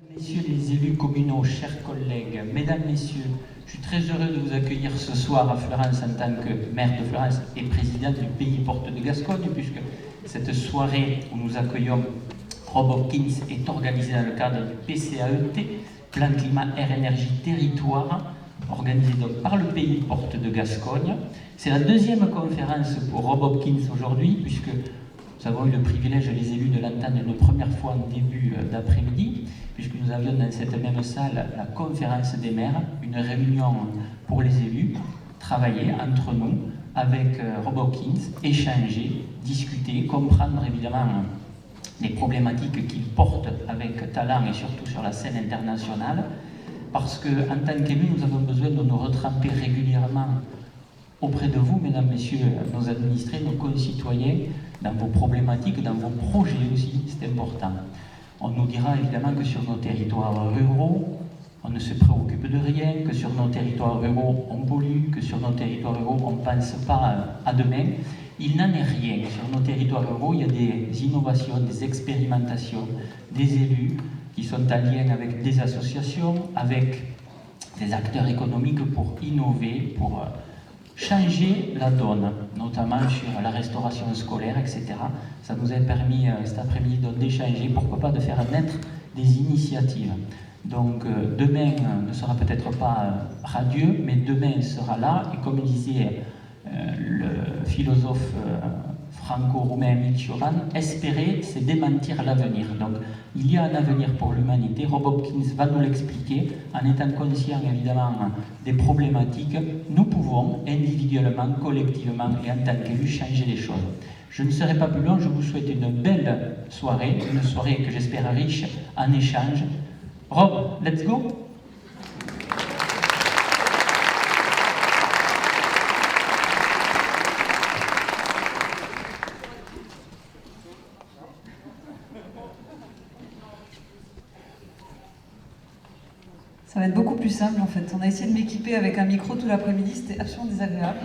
Messieurs les élus communaux, chers collègues, mesdames, messieurs, je suis très heureux de vous accueillir ce soir à Fleurance en tant que maire de Fleurance et président du Pays Porte de Gascogne, puisque cette soirée où nous accueillons Rob Hopkins est organisée dans le cadre du PCAET, Plan Climat Air Énergie Territoire, organisé donc par le Pays Porte de Gascogne. C'est la deuxième conférence pour Rob Hopkins aujourd'hui, puisque nous avons eu le privilège, les élus, de l'entendre une première fois en début d'après-midi, puisque nous avions dans cette même salle la conférence des maires, une réunion pour les élus, travailler entre nous avec Rob Hopkins, échanger, discuter, comprendre évidemment les problématiques qu'il porte avec talent et surtout sur la scène internationale, parce qu'en tant qu'élus, nous avons besoin de nous retremper régulièrement auprès de vous, mesdames, messieurs, nos administrés, nos concitoyens, dans vos problématiques, dans vos projets aussi, c'est important. On nous dira évidemment que sur nos territoires ruraux, on ne se préoccupe de rien, que sur nos territoires ruraux, on pollue, que sur nos territoires ruraux, on ne pense pas à demain. Il n'en est rien. Sur nos territoires ruraux, il y a des innovations, des expérimentations, des élus qui sont en lien avec des associations, avec des acteurs économiques pour innover, pour changer la donne, notamment sur la restauration scolaire, etc. Ça nous a permis cet après-midi d'échanger, pourquoi pas de faire naître des initiatives. Donc demain ne sera peut-être pas radieux, mais demain sera là, et comme disait le philosophe franco-roumain Emil Cioran, espérer, c'est démentir l'avenir. Donc il y a un avenir pour l'humanité. Rob Hopkins va nous l'expliquer en étant conscient évidemment des problématiques. Nous pouvons individuellement, collectivement et en tant qu'élus changer les choses. Je ne serai pas plus long, je vous souhaite une belle soirée, une soirée que j'espère riche en échanges. Rob, let's go! Ça va être beaucoup plus simple en fait. On a essayé de m'équiper avec un micro tout l'après-midi, c'était absolument désagréable.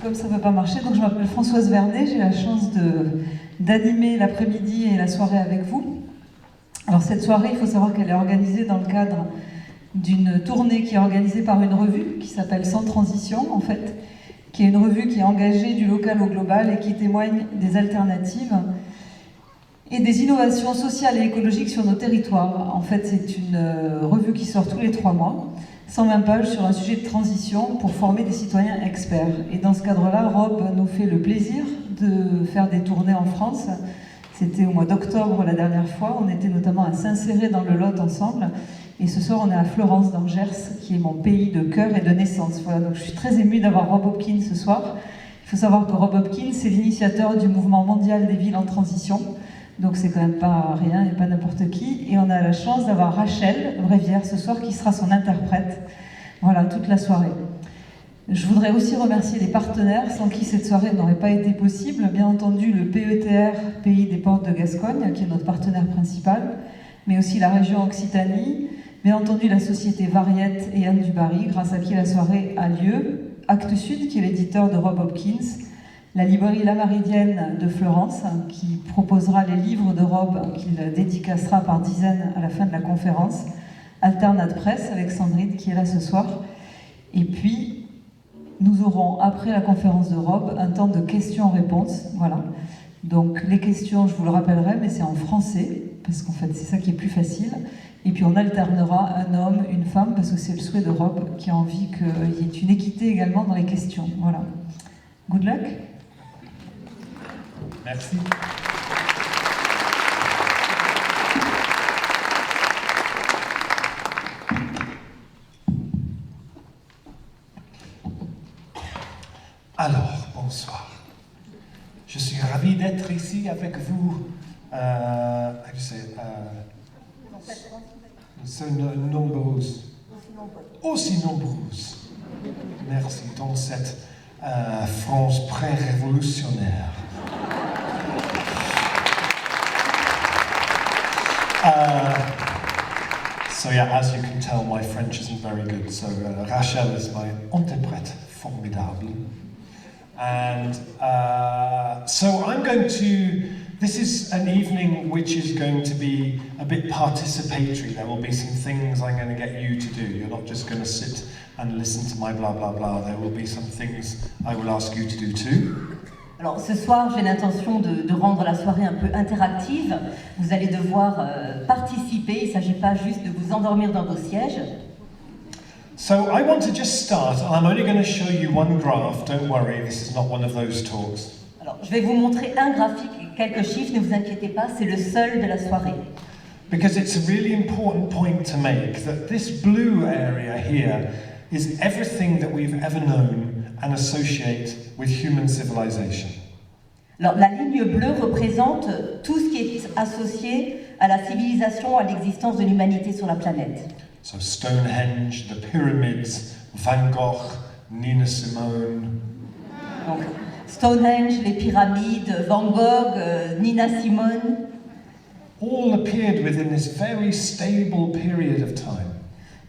Comme ça ne peut pas marcher, donc je m'appelle Françoise Vernet, j'ai la chance d'animer l'après-midi et la soirée avec vous. Alors cette soirée, il faut savoir qu'elle est organisée dans le cadre d'une tournée qui est organisée par une revue qui s'appelle Sans Transition en fait, qui est une revue qui est engagée du local au global et qui témoigne des alternatives et des innovations sociales et écologiques sur nos territoires. En fait, c'est une revue qui sort tous les 3 mois, 120 pages sur un sujet de transition pour former des citoyens experts. Et dans ce cadre-là, Rob nous fait le plaisir de faire des tournées en France. C'était au mois d'octobre la dernière fois, on était notamment à Saint-Céré dans le Lot ensemble, et ce soir on est à Fleurance dans le Gers, qui est mon pays de cœur et de naissance. Voilà, donc je suis très émue d'avoir Rob Hopkins ce soir. Il faut savoir que Rob Hopkins, c'est l'initiateur du mouvement mondial des villes en transition, donc c'est quand même pas rien et pas n'importe qui. Et on a la chance d'avoir Rachel Brévière ce soir qui sera son interprète, voilà, toute la soirée. Je voudrais aussi remercier les partenaires sans qui cette soirée n'aurait pas été possible. Bien entendu le PETR, Pays des Portes de Gascogne, qui est notre partenaire principal, mais aussi la région Occitanie, bien entendu la société Variette et Anne Dubarry, grâce à qui la soirée a lieu, Actes Sud, qui est l'éditeur de Rob Hopkins, la librairie La Méridienne de Fleurance, qui proposera les livres de Rob qu'il dédicacera par dizaines à la fin de la conférence, Alternat Presse avec Sandrine qui est là ce soir. Et puis, nous aurons, après la conférence de Rob, un temps de questions-réponses. Voilà. Donc, les questions, je vous le rappellerai, mais c'est en français, parce qu'en fait, c'est ça qui est plus facile. Et puis, on alternera un homme, une femme, parce que c'est le souhait de Rob qui a envie qu'il y ait une équité également dans les questions. Voilà. Good luck. Merci. Alors, bonsoir. Je suis ravi d'être ici avec vous. Nombreuses. Aussi nombreuses. Merci dans cette France pré-révolutionnaire. So yeah, as you can tell, my French isn't very good. So Rachel is my interprète formidable. And so I'm going to This is an evening which is going to be a bit participatory. There will be some things I'm going to get you to do. You're not just going to sit and listen to my blah blah blah. There will be some things I will ask you to do too. Alors ce soir, j'ai l'intention de rendre la soirée un peu interactive. Vous allez devoir participer, il ne s'agit pas juste de vous endormir dans vos sièges. So I want to just start, and I'm only going to show you one graph. Don't worry, this is not one of those talks. Alors je vais vous montrer un graphique et quelques chiffres, ne vous inquiétez pas, c'est le seul de la soirée. Because it's a really important point to make that this blue area here is everything that we've ever known and associate with human civilization. Alors, la ligne bleue représente tout ce qui est associé à la civilisation, à l'existence de l'humanité sur la planète. So Stonehenge, the pyramids, Van Gogh, Nina Simone. Donc, Stonehenge, les pyramides, Van Gogh, Nina Simone. All appeared within this very stable period of time.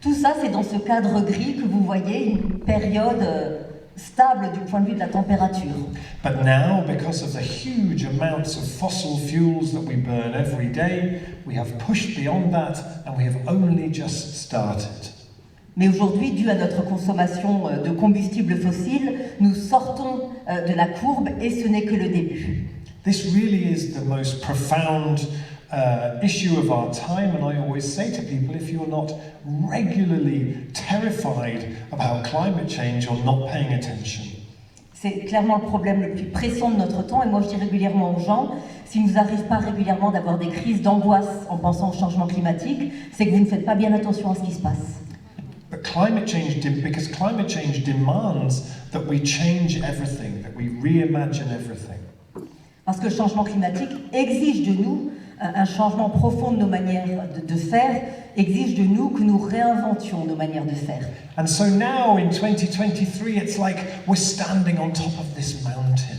Tout ça, c'est dans ce cadre gris que vous voyez, une période stable du point de vue de la température. But now, because of the huge amounts of fossil fuels that we burn every day, we have pushed beyond that and we have only just started. Mais aujourd'hui, dû à notre consommation de combustibles fossiles, nous sortons de la courbe et ce n'est que le début. This really is the most profound issue of our time, and I always say to people, if you're not regularly terrified about climate change, you're not paying attention. C'est clairement le problème le plus pressant de notre temps, et moi je dis régulièrement aux gens, s'il ne vous arrive pas régulièrement d'avoir des crises d'angoisse en pensant au changement climatique, c'est que vous ne faites pas bien attention à ce qui se passe. But climate change, because climate change demands that we change everything, that we reimagine everything. Parce que le changement climatique exige de nous un changement profond de nos manières de faire, exige de nous que nous réinventions nos manières de faire. And so now in 2023, it's like we're standing on top of this mountain.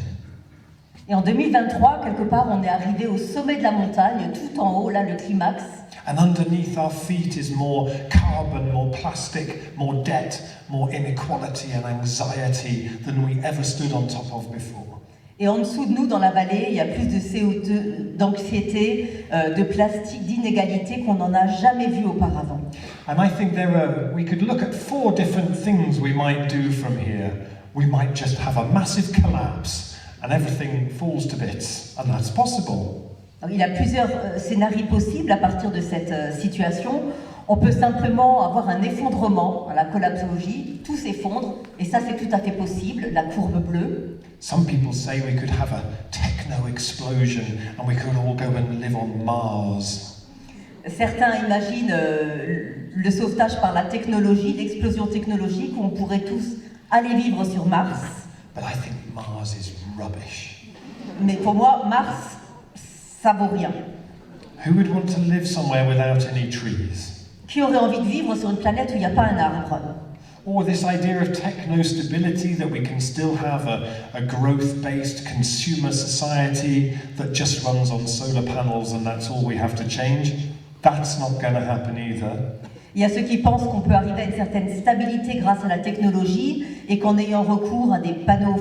Et en 2023, quelque part, on est arrivé au sommet de la montagne, tout en haut, là, le climax. And underneath our feet is more carbon, more plastic, more debt, more inequality and anxiety than we ever stood on top of before. Et en dessous de nous, dans la vallée, il y a plus de CO2, d'anxiété, de plastique, d'inégalité qu'on n'en a jamais vu auparavant. And I think we could look at 4 different things we might do from here. We might just have a massive collapse and everything falls to bits, and that's possible. Alors, il y a plusieurs scénarios possibles à partir de cette situation. On peut simplement avoir un effondrement, la collapsologie, tout s'effondre, et ça c'est tout à fait possible, la courbe bleue. Some people say we could have a techno explosion and we could all go and live on Mars. Certains imaginent le sauvetage par la technologie, l'explosion technologique, où on pourrait tous aller vivre sur Mars. But I think Mars is rubbish. Mais pour moi, Mars, ça vaut rien. Who would want to live somewhere without any trees? Qui aurait envie de vivre sur une planète où il n'y a pas un arbre? Or this idea of techno-stability, that we can still have a growth-based consumer society that just runs on solar panels and that's all we have to change. That's not going to happen either. Il y a ceux qui pensent qu'on peut arriver à une certaine stabilité grâce à la technologie et qu'en ayant recours à des panneaux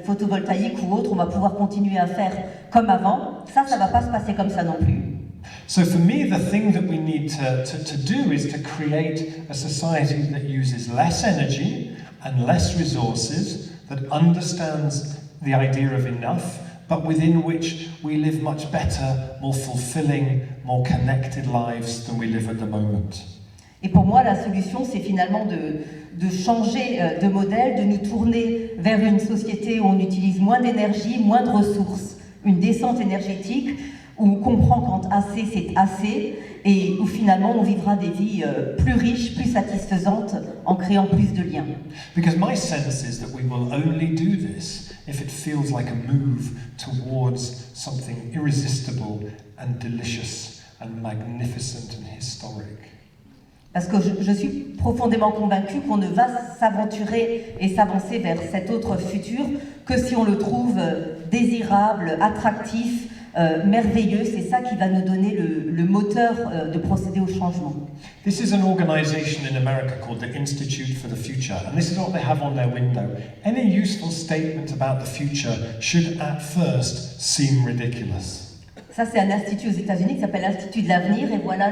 photovoltaïques ou autres, on va pouvoir continuer à faire comme avant. Ça ne va pas se passer comme ça non plus. So for me, the thing that we need to do is to create a society that uses less energy and less resources, that understands the idea of enough, but within which we live much better, more fulfilling, more connected lives than we live at the moment. Et pour moi, la solution, c'est finalement de changer de modèle, de nous tourner vers une société où on utilise moins d'énergie, moins de ressources, une descente énergétique, où on comprend quand assez c'est assez, et où finalement on vivra des vies plus riches, plus satisfaisantes, en créant plus de liens. Because my sense is that we will only do this if it feels like a move towards something irresistible and delicious and magnificent and historic. Parce que je suis profondément convaincue qu'on ne va s'aventurer et s'avancer vers cet autre futur que si on le trouve désirable, attractif, merveilleux. C'est ça qui va nous donner le moteur de procéder au changement. This is an organization in America called the Institute for the Future, and this is what they have on their window. Any useful statement about the future should at first seem ridiculous. Ça, c'est un institut aux États-Unis qui s'appelle l'Institut de l'avenir, et voilà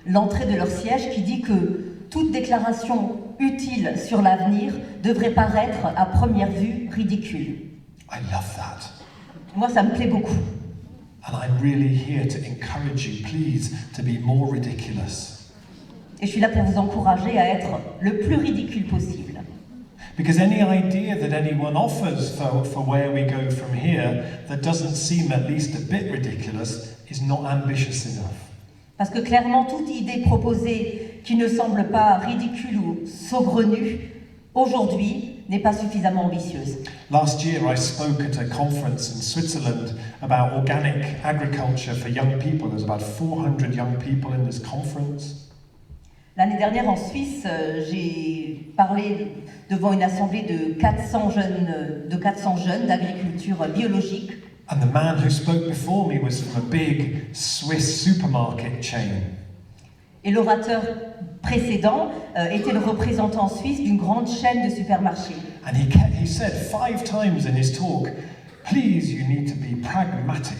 l'entrée de leur siège qui dit que toute déclaration utile sur l'avenir devrait paraître à première vue ridicule. I love that. Moi, ça me plaît beaucoup. And I'm really here to encourage you, please, to be more ridiculous. Et je suis là pour vous encourager à être le plus ridicule possible. Because any idea that anyone offers for where we go from here that doesn't seem at least a bit ridiculous is not ambitious enough. Parce que clairement, toute idée proposée qui ne semble pas ridicule ou saugrenue, aujourd'hui, n'est pas suffisamment ambitieuse. Last year I spoke at a conference in Switzerland about organic agriculture for young people. There's about 400 young people in this conference. L'année dernière, en Suisse, j'ai parlé devant une assemblée de 400 jeunes d'agriculture biologique. And the man who spoke before me was from a big Swiss supermarket chain. Et l'orateur précédent était le représentant suisse d'une grande chaîne de supermarchés. And he said 5 times in his talk, please, you need to be pragmatic.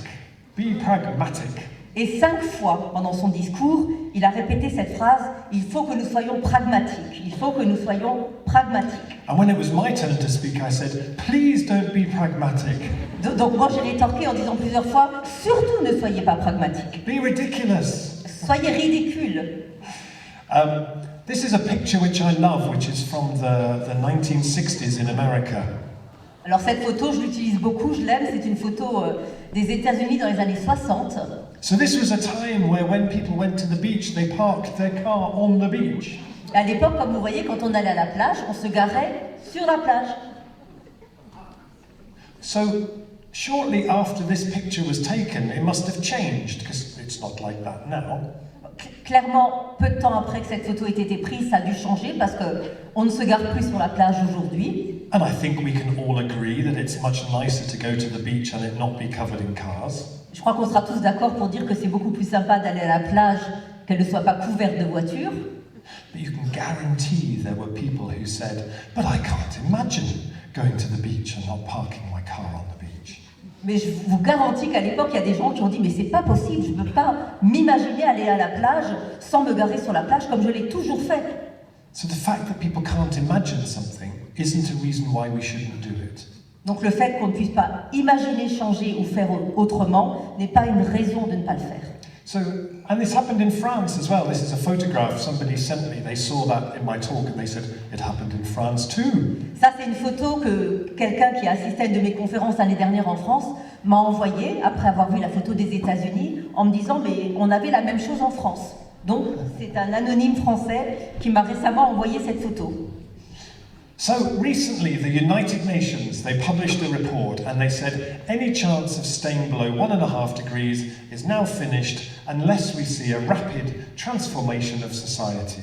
Be pragmatic. Et 5 fois pendant son discours, il a répété cette phrase, il faut que nous soyons pragmatiques, il faut que nous soyons pragmatiques. And when it was my turn to speak, I said, please don't be pragmatic. Donc moi j'ai rétorqué en disant plusieurs fois, surtout ne soyez pas pragmatiques. Be ridiculous. Soyez ridicules. This is a picture which I love, which is from the 1960s in America. Alors cette photo, je l'utilise beaucoup, je l'aime, c'est une photo des États-Unis dans les années 60. So this was a time where when people went to the beach, they parked their car on the beach. À l'époque, comme vous voyez, quand on allait à la plage, on se garait sur la plage. So shortly after this picture was taken, it must have changed, because it's not like that now. Clairement, peu de temps après que cette photo ait été prise, ça a dû changer parce qu'on ne se gare plus sur la plage aujourd'hui. And I think we can all agree that it's much nicer to go to the beach and it not be covered in cars. Je crois qu'on sera tous d'accord pour dire que c'est beaucoup plus sympa d'aller à la plage qu'elle ne soit pas couverte de voitures. But you can guarantee there were people who said, but I can't imagine going to the beach and not parking my car on the beach. Mais je vous garantis qu'à l'époque, il y a des gens qui ont dit « Mais c'est pas possible, je ne peux pas m'imaginer aller à la plage sans me garer sur la plage comme je l'ai toujours fait. » So the fact that people can't imagine something isn't a reason why we shouldn't do it. Donc le fait qu'on ne puisse pas imaginer changer ou faire autrement n'est pas une raison de ne pas le faire. So, and this happened in France as well. This is a photograph somebody sent me. They saw that in my talk and they said, it happened in France too. Ça, c'est une photo que quelqu'un qui a assisté à une de mes conférences l'année dernière en France m'a envoyée après avoir vu la photo des États-Unis en me disant « Mais on avait la même chose en France ». Donc, c'est un anonyme français qui m'a récemment envoyé cette photo. So recently, the United Nations, they published a report and they said any chance of staying below 1.5 degrees is now finished unless we see a rapid transformation of society.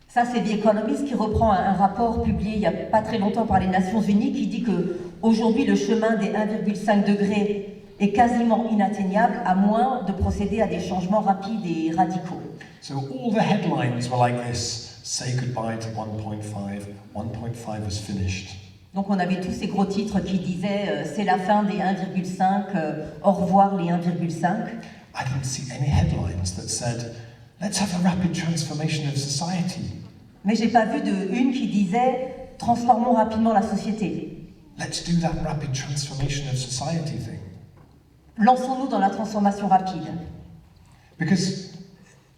Ça, c'est The Economist qui reprend un rapport publié il n'y a pas très longtemps par les Nations Unies qui dit qu'aujourd'hui, le chemin des 1,5 degrés est quasiment inatteignable à moins de procéder à des changements rapides et radicaux. So all the headlines were like this. Say goodbye to 1.5. 1.5 is finished. Donc on avait tous ces gros titres qui disaient c'est la fin des 1,5, au revoir les 1,5. I didn't see any headlines that said, let's have a rapid transformation of society. Mais j'ai pas vu une qui disait transformons rapidement la société. Let's do that rapid transformation of society thing. Lançons-nous dans la transformation rapide. Because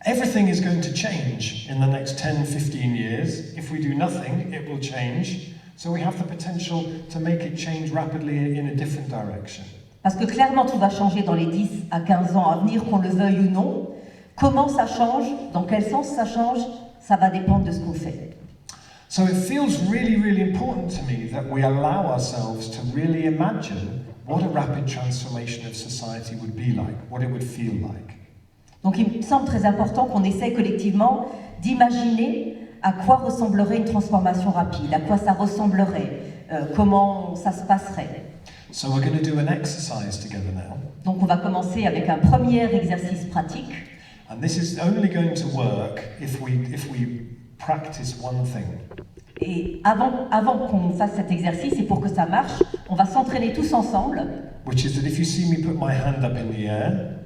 everything is going to change in the next 10, 15 years. If we do nothing, it will change. So we have the potential to make it change rapidly in a different direction. Parce que clairement, tout va changer dans les 10 à 15 ans à venir, qu'on le veuille ou non. Comment ça change, dans quel sens ça change, ça va dépendre de ce qu'on fait. So it feels really, really important to me that we allow ourselves to really imagine what a rapid transformation of society would be like, what it would feel like. Donc il me semble très important qu'on essaie collectivement d'imaginer à quoi ressemblerait une transformation rapide, à quoi ça ressemblerait, comment ça se passerait. So we're going to do an exercise together now. Donc on va commencer avec un premier exercice pratique. And this is only going to work if we practice one thing. Et avant qu'on fasse cet exercice, et pour que ça marche, on va s'entraîner tous ensemble which is that if you see me put my hand up in the air,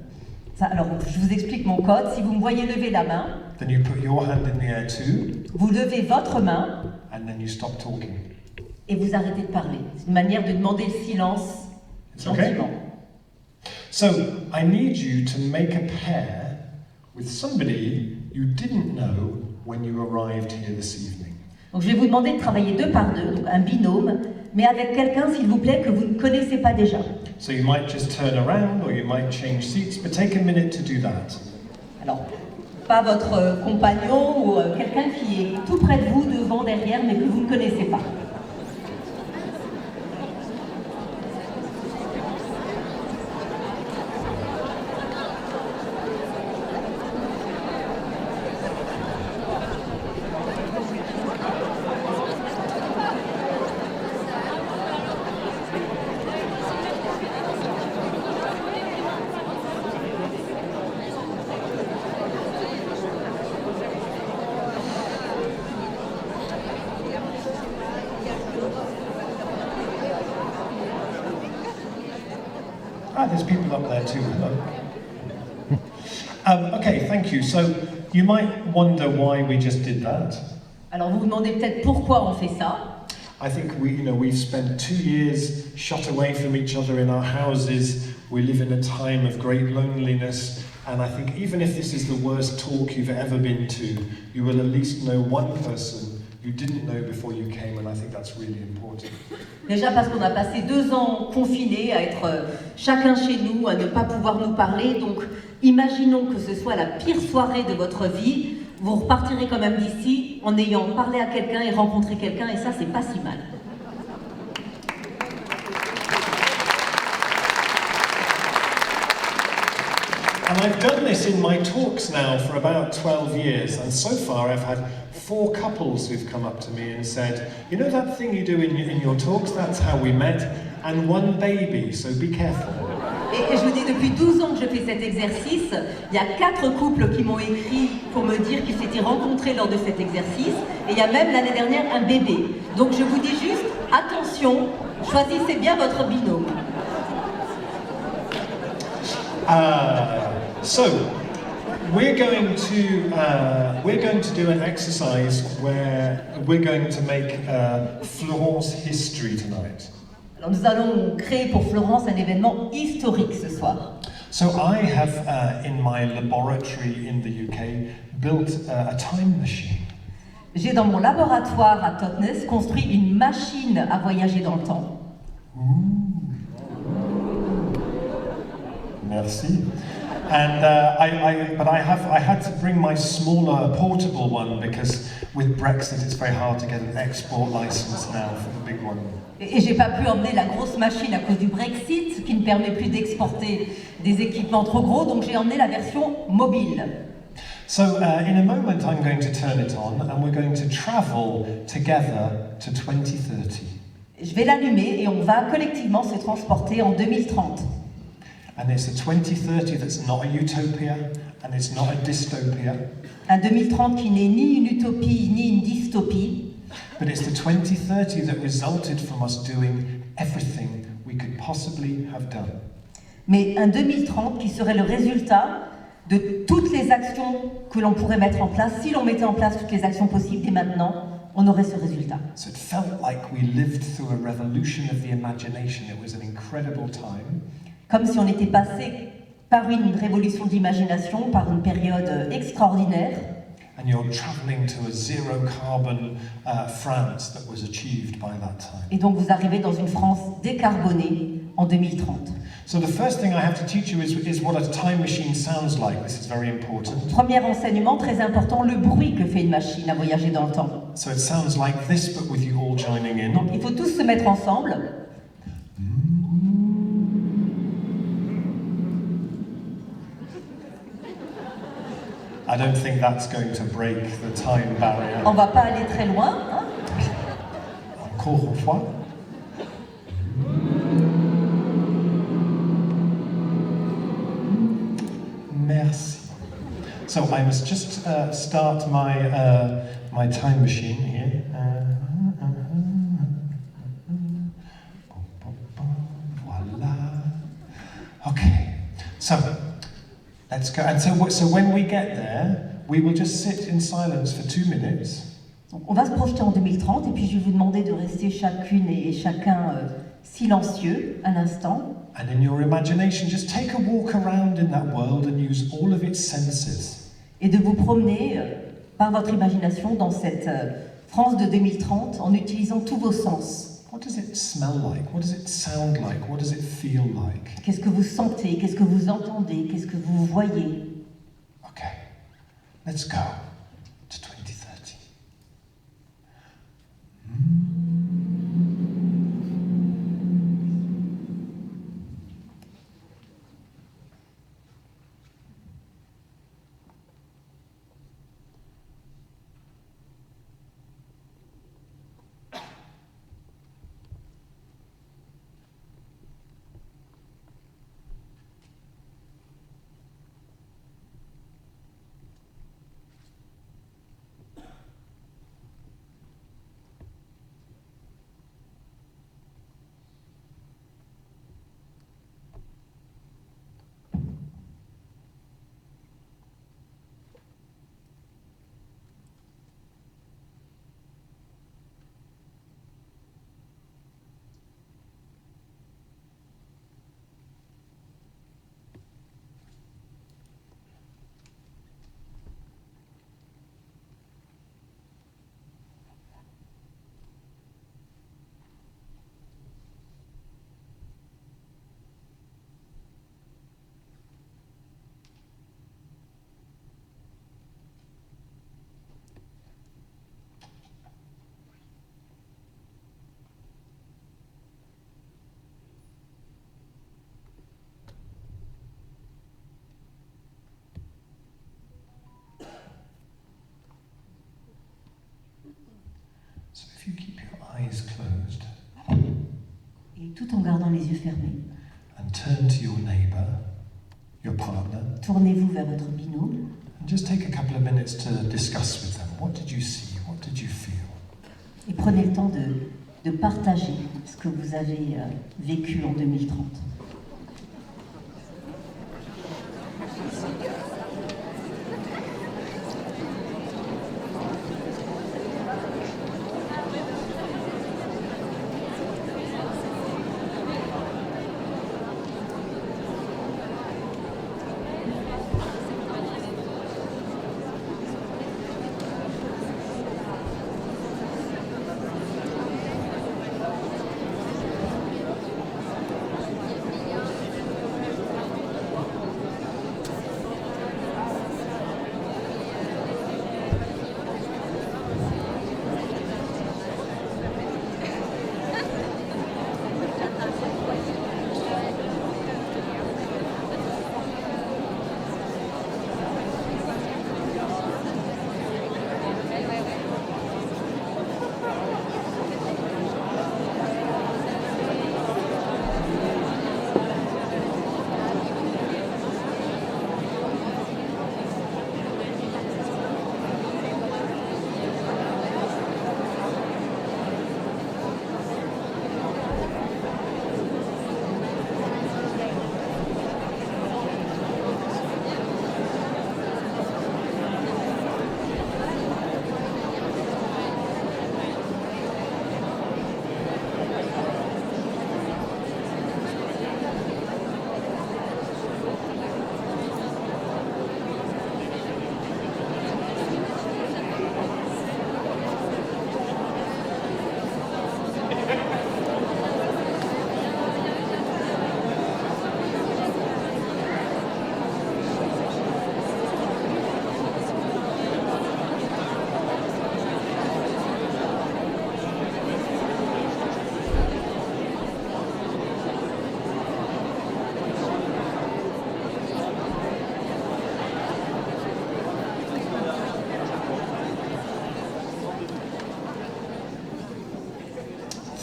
Alors, je vous explique mon code. Si vous me voyez lever la main, then you put your hand in the air too, vous levez votre main and then you stop talking. et vous arrêtez de parler. C'est une manière de demander le silence It's okay? gentiment. So, I need you to make a pair with somebody you didn't know when you arrived here this evening. Donc je vais vous demander de travailler 2 par 2, donc un binôme, mais avec quelqu'un, s'il vous plaît, que vous ne connaissez pas déjà. So you might just turn around or you might change seats, but take a minute to do that. Alors, pas votre compagnon ou quelqu'un qui est tout près de vous, devant, derrière, mais que vous ne connaissez pas. Ah, there's people up there too. Hello. Okay, thank you. So you might wonder why we just did that. Alors vous vous demandez peut-être pourquoi on fait ça. I think we've spent 2 years shut away from each other in our houses. We live in a time of great loneliness, and I think even if this is the worst talk you've ever been to, you will at least know one person you didn't know before you came, and I think that's really important. Déjà parce qu'on a passé 2 ans confinés à être chacun chez nous, à ne pas pouvoir nous parler. Donc imaginons que ce soit la pire soirée de votre vie. Vous repartirez quand même d'ici en ayant parlé à quelqu'un et rencontré quelqu'un, et ça, c'est pas si mal. And I've done this in my talks now for about 12 years, and so far I've had 4 couples who've come up to me and said, you know that thing you do in your talks, that's how we met, and 1 baby, so be careful. Et je vous dis, depuis 12 ans que je fais cet exercice, il y a 4 couples qui m'ont écrit pour me dire qu'ils s'étaient rencontrés lors de cet exercice, et il y a même l'année dernière un bébé. Donc je vous dis juste, attention, choisissez bien votre binôme. So we're going to do an exercise where we're going to make Florence history tonight. Alors nous allons créer pour Florence un événement historique ce soir. So I have in my laboratory in the UK built a time machine. J'ai dans mon laboratoire à Totnes construit une machine à voyager dans le temps. Merci. And I had to bring my smaller portable one because with Brexit it's very hard to get an export license now for the big one. Et j'ai pas pu emmener la grosse machine à cause du Brexit, qui ne permet plus d'exporter des équipements trop gros, donc j'ai emmené la version mobile. So in a moment I'm going to turn it on and we're going to travel together to 2030. Je vais l'allumer et on va collectivement se transporter en 2030. And it's a 2030 that's not a utopia and it's not a dystopia. Un 2030 qui n'est ni une utopie ni une dystopie. But it's the 2030 that resulted from us doing everything we could possibly have done. Mais un 2030 qui serait le résultat de toutes les actions que l'on pourrait mettre en place. Si l'on mettait en place toutes les actions possibles dès maintenant, on aurait ce résultat. So it felt like we lived through a revolution of the imagination. It was an incredible time. Comme si on était passé par une révolution d'imagination, par une période extraordinaire. And you're traveling to a zero carbon France that was achieved by that time. Et donc vous arrivez dans une France décarbonée en 2030. So the first thing I have to teach you is what a time machine sounds like. This is very important. Premier enseignement très important, le bruit que fait une machine à voyager dans le temps. So it sounds like this, but with you all joining in. Donc il faut tous se mettre ensemble. I don't think that's going to break the time barrier. On va pas aller très loin. Hein? Encore une fois. Merci. So I must just start my time machine here. Voila. So, let's go. And so when we get there, we will just sit in silence for 2 minutes. Donc, on va se projeter en 2030 et puis je vais vous demander de rester chacune et chacun silencieux un instant. And in your imagination, just take a walk around in that world and use all of its senses. Et de vous promener par votre imagination dans cette France de 2030 en utilisant tous vos sens. What does it smell like? What does it sound like? What does it feel like? Qu'est-ce que vous sentez? Qu'est-ce que vous entendez? Qu'est-ce que vous voyez? Okay, let's go to 2030. So if you keep your eyes closed Et tout en gardant les yeux fermés, and turn to your neighbor, your partner, tournez-vous vers votre binôme and just take a couple of minutes to discuss with them. What did you see? What did you feel? et prenez le temps de partager ce que vous avez vécu en 2030.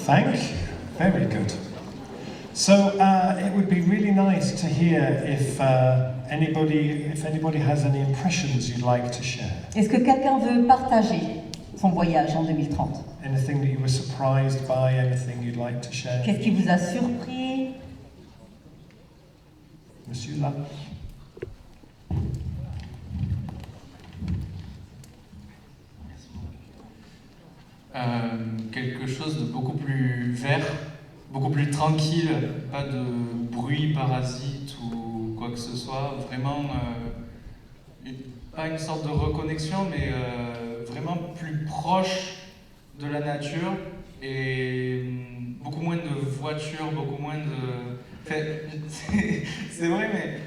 Thank you. Very good. So it would be really nice to hear if anybody has any impressions you'd like to share. Est-ce que quelqu'un veut partager son voyage en 2030? Anything that you were surprised by, anything you'd like to share? Qu'est-ce qui vous a surpris? Monsieur là. Quelque chose de beaucoup plus vert, beaucoup plus tranquille, pas de bruit parasite ou quoi que ce soit, vraiment pas une sorte de reconnexion, mais vraiment plus proche de la nature et beaucoup moins de voitures, beaucoup moins de... Enfin, c'est vrai, mais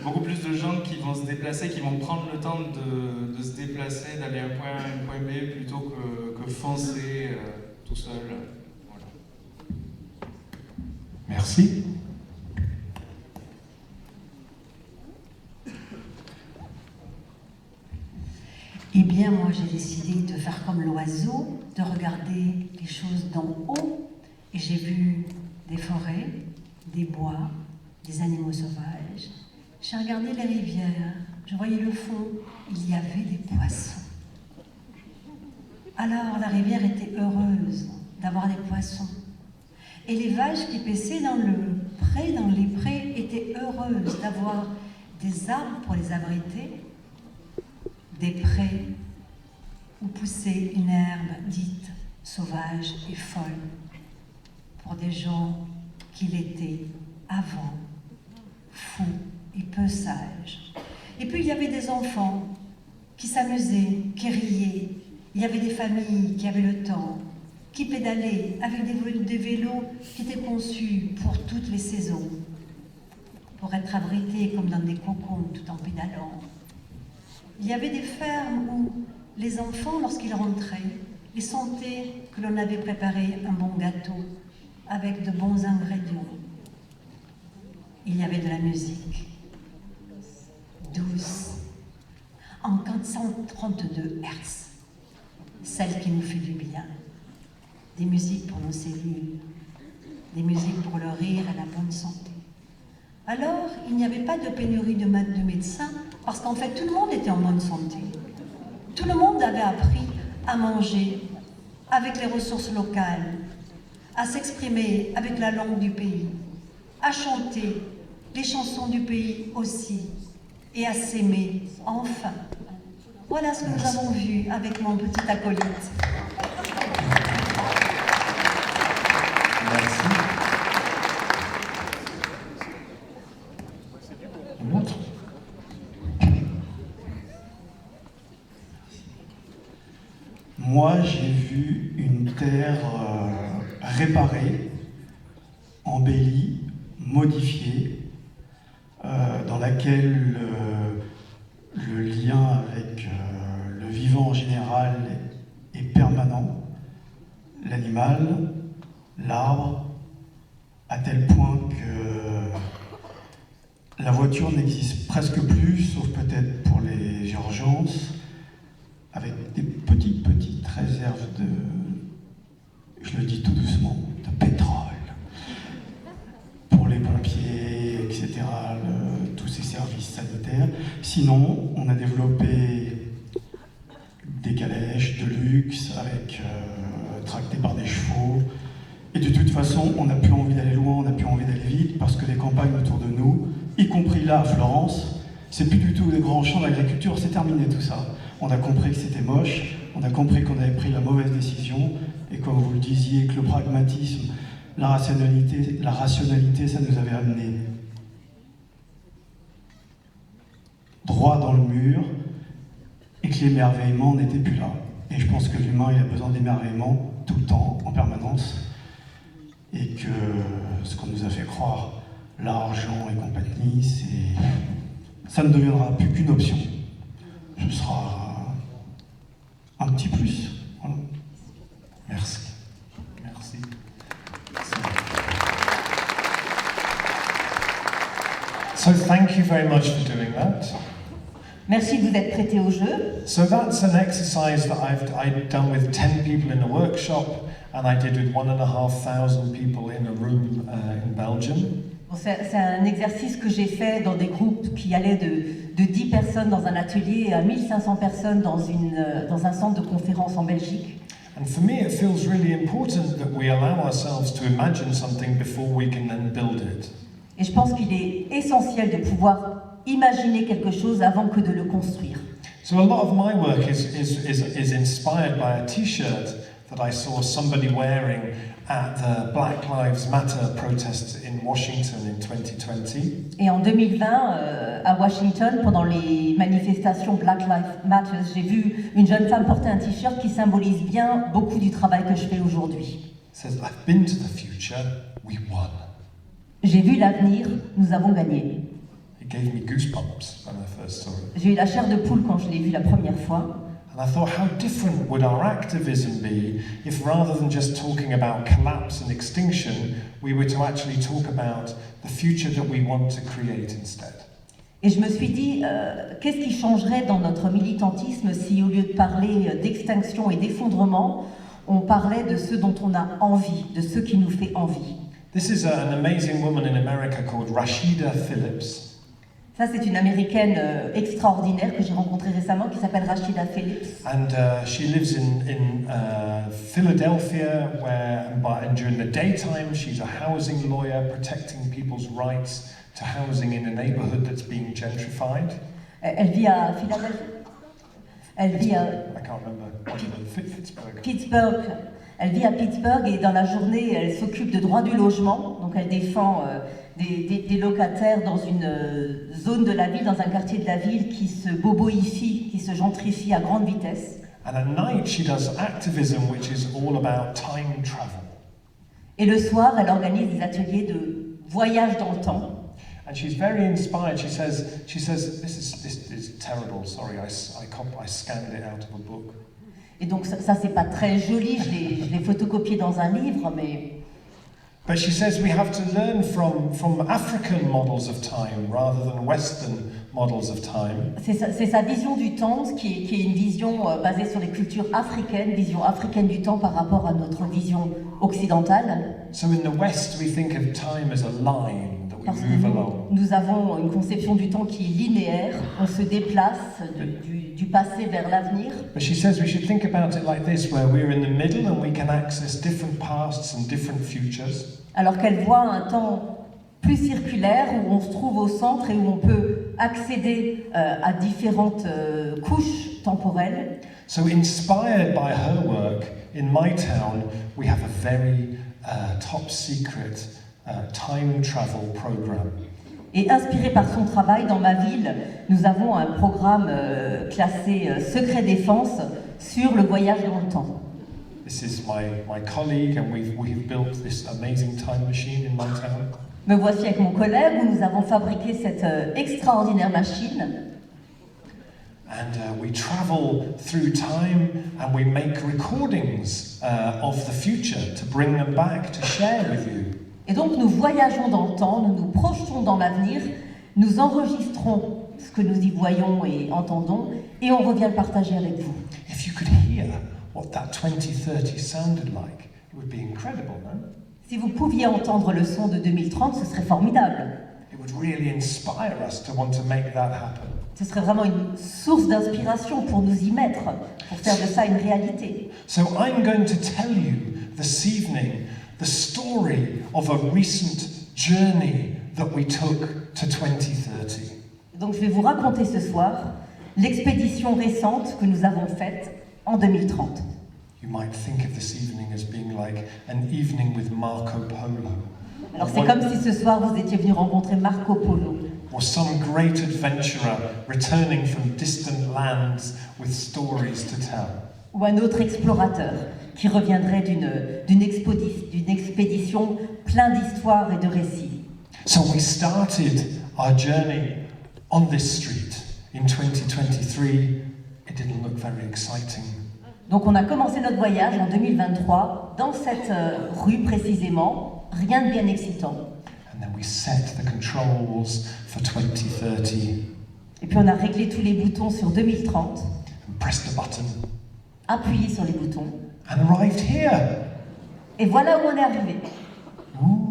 beaucoup plus de gens qui vont se déplacer, qui vont prendre le temps de se déplacer, d'aller d'un point A à un point B plutôt que foncer tout seul. Voilà. Merci. Eh bien, moi, j'ai décidé de faire comme l'oiseau, de regarder les choses d'en haut. Et j'ai vu des forêts, des bois, des animaux sauvages. J'ai regardé les rivières, je voyais le fond, il y avait des poissons. Alors, la rivière était heureuse d'avoir des poissons. Et les vaches qui paissaient dans les prés, étaient heureuses d'avoir des arbres pour les abriter, des prés où poussait une herbe dite sauvage et folle pour des gens qui l'étaient avant, fous et peu sages. Et puis il y avait des enfants qui s'amusaient, qui riaient. Il y avait des familles qui avaient le temps, qui pédalaient avec des vélos qui étaient conçus pour toutes les saisons, pour être abrités comme dans des cocons tout en pédalant. Il y avait des fermes où les enfants, lorsqu'ils rentraient, ils sentaient que l'on avait préparé un bon gâteau avec de bons ingrédients. Il y avait de la musique douce, en 432 Hz, celle qui nous fait du bien. Des musiques pour nos cellules, des musiques pour le rire et la bonne santé. Alors, il n'y avait pas de pénurie de médecins, parce qu'en fait, tout le monde était en bonne santé. Tout le monde avait appris à manger avec les ressources locales, à s'exprimer avec la langue du pays, à chanter les chansons du pays aussi, et à s'aimer, enfin. Voilà ce que nous avons vu avec mon petit acolyte. Merci. Une autre? Moi, j'ai vu une terre réparée, embellie, modifiée, dans laquelle le lien avec le vivant en général est permanent. L'animal, l'arbre, à tel point que la voiture n'existe presque plus, sauf peut-être pour les urgences, avec des petites réserves de, je le dis tout doucement, de pétrole. Pour les pompiers, etc., tous ces services sanitaires. Sinon, on a développé des calèches de luxe avec tractées par des chevaux. Et de toute façon, on n'a plus envie d'aller loin, on n'a plus envie d'aller vite, parce que les campagnes autour de nous, y compris là à Florence, c'est plus du tout des grands champs d'agriculture, c'est terminé tout ça. On a compris que c'était moche, on a compris qu'on avait pris la mauvaise décision, et comme vous le disiez, que le pragmatisme, la rationalité, ça nous avait amené droit dans le mur, et que l'émerveillement n'était plus là. Et je pense que l'humain, il a besoin d'émerveillement tout le temps, en permanence, et que ce qu'on nous a fait croire, l'argent et compagnie, ça ne deviendra plus qu'une option. Ce sera un petit plus. Voilà. Merci. Merci. So thank you very much for doing that. Merci de vous être prêté au jeu. So that's an exercise that I've done with 10 people in a workshop, and I did with 1,500 people in a room in Belgium. Bon, c'est un exercice que j'ai fait dans des groupes qui allaient de 10 personnes dans un atelier à 1500 personnes dans un centre de conférence en Belgique. And for me, it feels really important that we allow ourselves to imagine something before we can then build it. Et je pense qu'il est essentiel de pouvoir imaginer quelque chose avant que de le construire. So a lot of my work is inspired by a t-shirt that I saw somebody wearing at the Black Lives Matter protests in Washington in 2020. Et en 2020, à Washington, pendant les manifestations Black Lives Matter, j'ai vu une jeune femme porter un t-shirt qui symbolise bien beaucoup du travail que je fais aujourd'hui. It says, I've been to the future, we won. J'ai vu l'avenir, nous avons gagné. It gave me goosebumps when I first saw it. J'ai eu la chair de poule quand je l'ai vu la première fois. And I thought, how different would our activism be if rather than just talking about collapse and extinction, we were to actually talk about the future that we want to create instead. Et je me suis dit, qu'est-ce qui changerait dans notre militantisme si au lieu de parler d'extinction et d'effondrement, on parlait de ce dont on a envie, de ce qui nous fait envie. This is an amazing woman in America called Rashida Phillips. Ça, c'est une américaine extraordinaire que j'ai rencontrée récemment qui s'appelle Rashida Phillips. And she lives in Philadelphia, and during the daytime she's a housing lawyer protecting people's rights to housing in a neighborhood that's being gentrified. Elle vit à Philadelphie. Elle vit à I can't remember. Pittsburgh. Pittsburgh. Elle vit à Pittsburgh et dans la journée, elle s'occupe de droit du logement. Donc elle défend des locataires dans une zone de la ville, dans un quartier de la ville qui se boboifie, qui se gentrifie à grande vitesse. And at night she does activism which is all about time travel. Et le soir, elle organise des ateliers de voyage dans le temps. And she's very inspired. She says, this is terrible. Sorry, I scanned it out of a book. Et donc ça c'est pas très joli, je l'ai photocopié dans un livre, mais... But she says we have to learn from African models of time rather than Western models of time. C'est sa vision du temps qui est une vision basée sur les cultures africaines, vision africaine du temps par rapport à notre vision occidentale. So in the West we think of time as a line that we Parce move que along. nous avons une conception du temps qui est linéaire, on se déplace du passé vers l'avenir. But she says we should think about it like this, where we're in the middle and we can access different pasts and different futures. Alors qu'elle voit un temps plus circulaire où on se trouve au centre et où on peut accéder à différentes couches temporelles. So inspired by her work, in my town we have a very top secret time travel program. Et inspiré par son travail dans ma ville, nous avons un programme classé secret défense sur le voyage dans le temps. This is my colleague, and we've built this amazing time machine in my town. Me voici avec mon collègue où nous avons fabriqué cette extraordinaire machine. And we travel through time and we make recordings of the future to bring them back to share with you. Et donc nous voyageons dans le temps, nous nous projetons dans l'avenir, nous enregistrons ce que nous y voyons et entendons, et on revient le partager avec vous. If you could hear what that 2030 sounded like, it would be incredible, no? Si vous pouviez entendre le son de 2030, ce serait formidable. It would really inspire us to want to make that happen. Ce serait vraiment une source d'inspiration pour nous y mettre, pour faire de ça une réalité. So I'm going to tell you this evening the story of a recent journey that we took to 2030. Donc je vais vous raconter ce soir l'expédition récente que nous avons faite en 2030. You might think of this evening as being like an evening with Marco Polo. Alors c'est comme si ce soir vous étiez venu rencontrer Marco Polo. Or some great adventurer returning from distant lands with stories to tell. Ou un autre explorateur qui reviendrait d'une expédition plein d'histoires et de récits. So we started our journey on this street in 2023. It didn't look very exciting. Donc on a commencé notre voyage en 2023 dans cette rue précisément, rien de bien excitant. And then we set the controls for 2030 Et puis on a réglé tous les boutons sur 2030, and pressed the button appuyé sur les boutons, and arrived here. et voilà où on est arrivé. Ooh.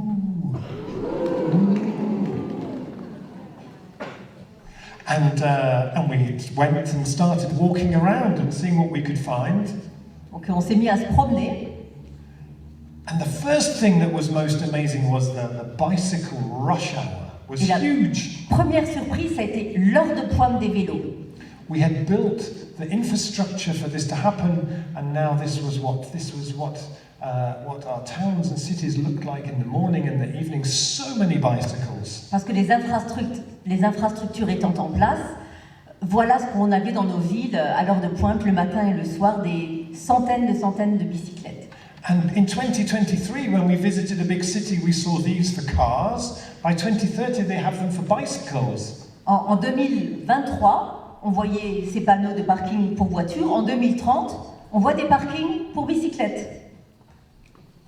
And we went and started walking around and seeing what we could find. Donc on s'est mis à se promener, And And the first thing that was most amazing was the bicycle rush hour was Et la huge. première surprise, ça a été l'heure de pointe des vélos. We had built the infrastructure for this to happen, and now this was what our towns and cities looked like in the morning and the evening. So many bicycles. Parce que les infrastructures étant en place, voilà ce qu'on avait dans nos villes à l'heure de pointe le matin et le soir, des centaines de bicyclettes. And in 2023, when we visited a big city, we saw these for cars. By 2030, they have them for bicycles. En 2023, on voyait ces panneaux de parking pour voitures. En 2030, on voit des parkings pour bicyclettes.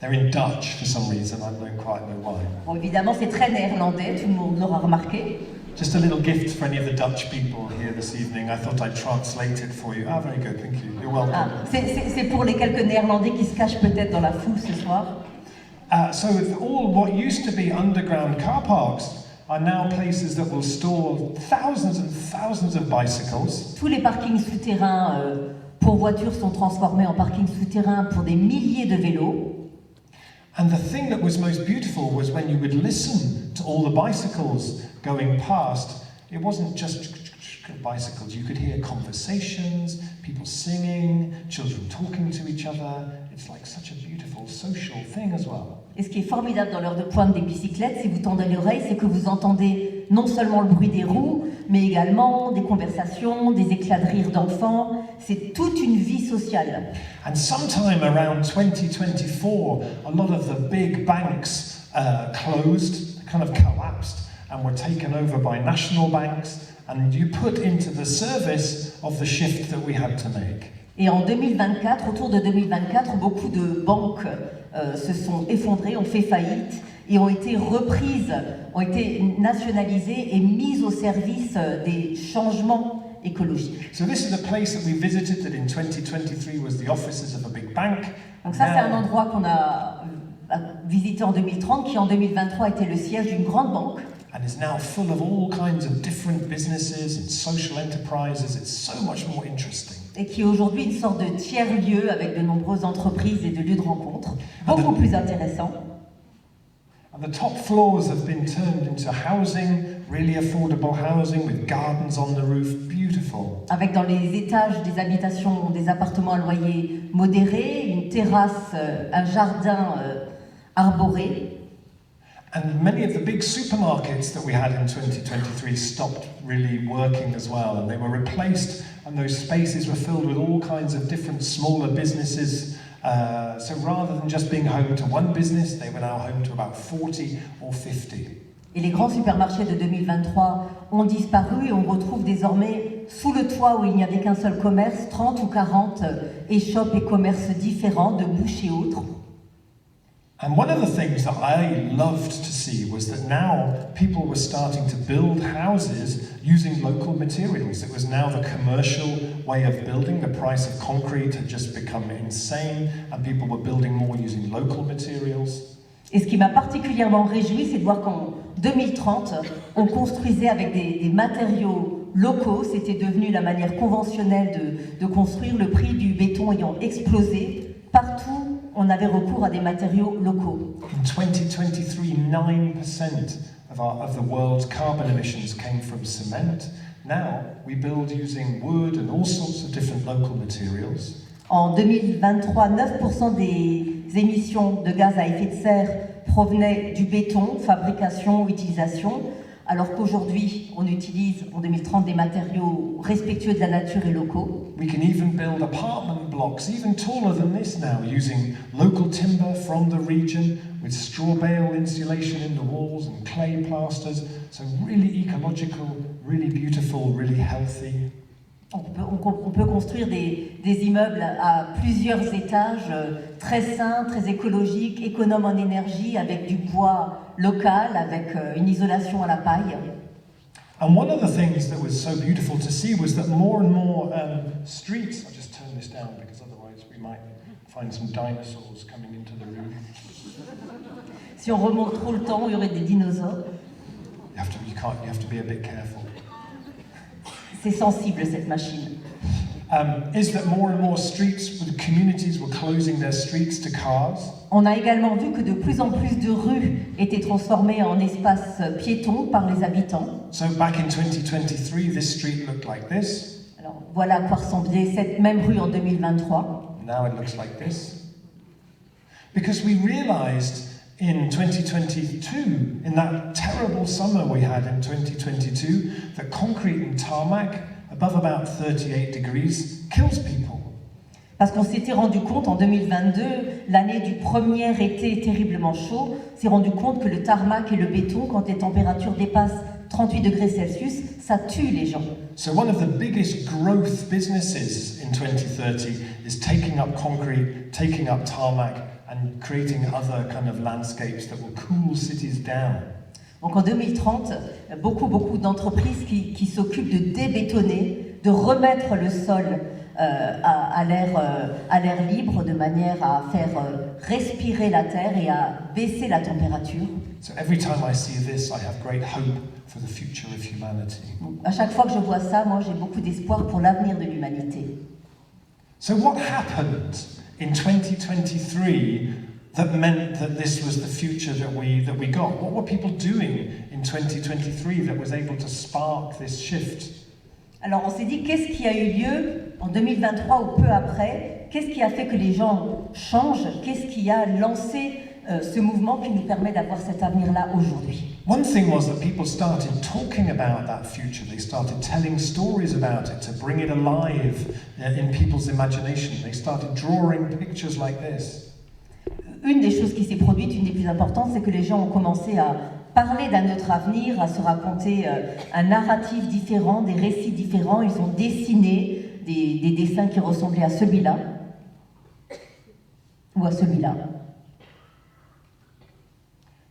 They're in Dutch for some reason, I don't quite know why. Bon, évidemment, c'est très néerlandais, tout le monde l'aura remarqué. Just a little gift for any of the Dutch people here this evening. I thought I'd translate it for you. Ah, very good, thank you. You're welcome. Ah, c'est pour les quelques néerlandais qui se cachent peut-être dans la foule ce soir. So all what used to be underground car parks are now places that will store thousands and thousands of bicycles. Tous les parkings souterrains pour voitures sont transformés en parkings souterrains pour des milliers de vélos. And the thing that was most beautiful was when you would listen to all the bicycles going past, it wasn't just bicycles. You could hear conversations, people singing, children talking to each other. It's like such a beautiful social thing as well. Et ce qui est formidable dans l'heure de pointe des bicyclettes, si vous tendez l'oreille, c'est que vous entendez non seulement le bruit des roues, mais également des conversations, des éclats de rire d'enfants. C'est toute une vie sociale. And sometime around 2024, a lot of the big banks closed, kind of collapsed, and were taken over by national banks, and you put into the service of the shift that we had to make. Et en 2024, autour de 2024, beaucoup de banques se sont effondrées, ont fait faillite et ont été reprises, ont été nationalisées et mises au service des changements écologiques. So this is a place that we visited that in 2023 was the offices of a big bank. Donc ça, c'est un endroit qu'on a visité en 2030, qui en 2023 était le siège d'une grande banque. And is now full of all kinds of different businesses and social enterprises. It's so much more interesting. Et qui est aujourd'hui une sorte de tiers-lieu avec de nombreuses entreprises et de lieux de rencontre, beaucoup plus intéressants. And the top floors have been turned into housing, really affordable housing with gardens on the roof, beautiful. Avec dans les étages des habitations, des appartements à loyer modéré, une terrasse, un jardin arboré. And many of the big supermarkets that we had in 2023 stopped really working as well, and they were replaced, and those spaces were filled with all kinds of different smaller businesses. So rather than just being home to one business, they were now home to about 40 or 50. Et les grands supermarchés de 2023 ont disparu et on retrouve désormais sous le toit où il n'y avait qu'un seul commerce, 30 ou 40 échoppes et commerces différents de bouches et autres. And one of the things that I loved to see was that now people were starting to build houses using local materials. It was now the commercial way of building. The price of concrete had just become insane, and people were building more using local materials. Et ce qui m'a particulièrement réjoui, c'est de voir qu'en 2030, on construisait avec des matériaux locaux. C'était devenu la manière conventionnelle de construire, le prix du béton ayant explosé. Partout, on avait recours à des matériaux locaux. In 2023, 9% of the world's carbon emissions came from cement. Now, we build using wood and all sorts of different local materials. En 2023, 9% des émissions de gaz à effet de serre provenaient du béton, fabrication, utilisation, alors qu'aujourd'hui, on utilise en 2030 des matériaux respectueux de la nature et locaux. We can even build apartment blocks, even taller than this now, using local timber from the region, with straw bale insulation in the walls and clay plasters. So really ecological, really beautiful, really healthy. On peut construire des immeubles à plusieurs étages, très sains, très écologiques, économes en énergie, avec du bois local, avec une isolation à la paille. And one of the things that was so beautiful to see was that more and more streets, I'll just turn this down because otherwise we might find some dinosaurs coming into the room. Si on remonte trop le temps, il y aurait des dinosaures. You have to be a bit careful. C'est sensible cette machine. is that more and more streets, the communities were closing their streets to cars. On a également vu que de plus en plus de rues étaient transformées en espaces piétons par les habitants. So back in 2023, this street looked like this. Alors voilà à quoi ressemblait cette même rue en 2023. Now it looks like this. Because we realized in 2022, in that terrible summer we had in 2022, that concrete and tarmac above about 38 degrees kills people. Parce qu'on s'était rendu compte en 2022, l'année du premier été terriblement chaud, s'est rendu compte que le tarmac et le béton, quand les températures dépassent 38 degrés Celsius, ça tue les gens. So one of the biggest growth businesses in 2030 is taking up concrete, taking up tarmac, and creating other kind of landscapes that will cool cities down. Donc en 2030, beaucoup d'entreprises qui s'occupent de débétonner, de remettre le sol à l'air libre, de manière à faire respirer la terre et à baisser la température. So every time I see this, I have great hope for the future of humanity. Donc, à chaque fois que je vois ça, moi j'ai beaucoup d'espoir pour l'avenir de l'humanité. So what happened in 2023 that meant that this was the future that we got? What were people doing in 2023 that was able to spark this shift? Alors on s'est dit, qu'est-ce qui a eu lieu en 2023 ou peu après? Qu'est-ce qui a fait que les gens changent? Qu'est-ce qui a lancé ce mouvement qui nous permet d'avoir cet avenir-là aujourd'hui? One thing was that people started talking about that future. They started telling stories about it to bring it alive in people's imagination. They started drawing pictures like this. Une des choses qui s'est produite, une des plus importantes, c'est que les gens ont commencé à parler d'un autre avenir, à se raconter un narratif différent, des récits différents. Ils ont dessiné des dessins qui ressemblaient à celui-là ou à celui-là.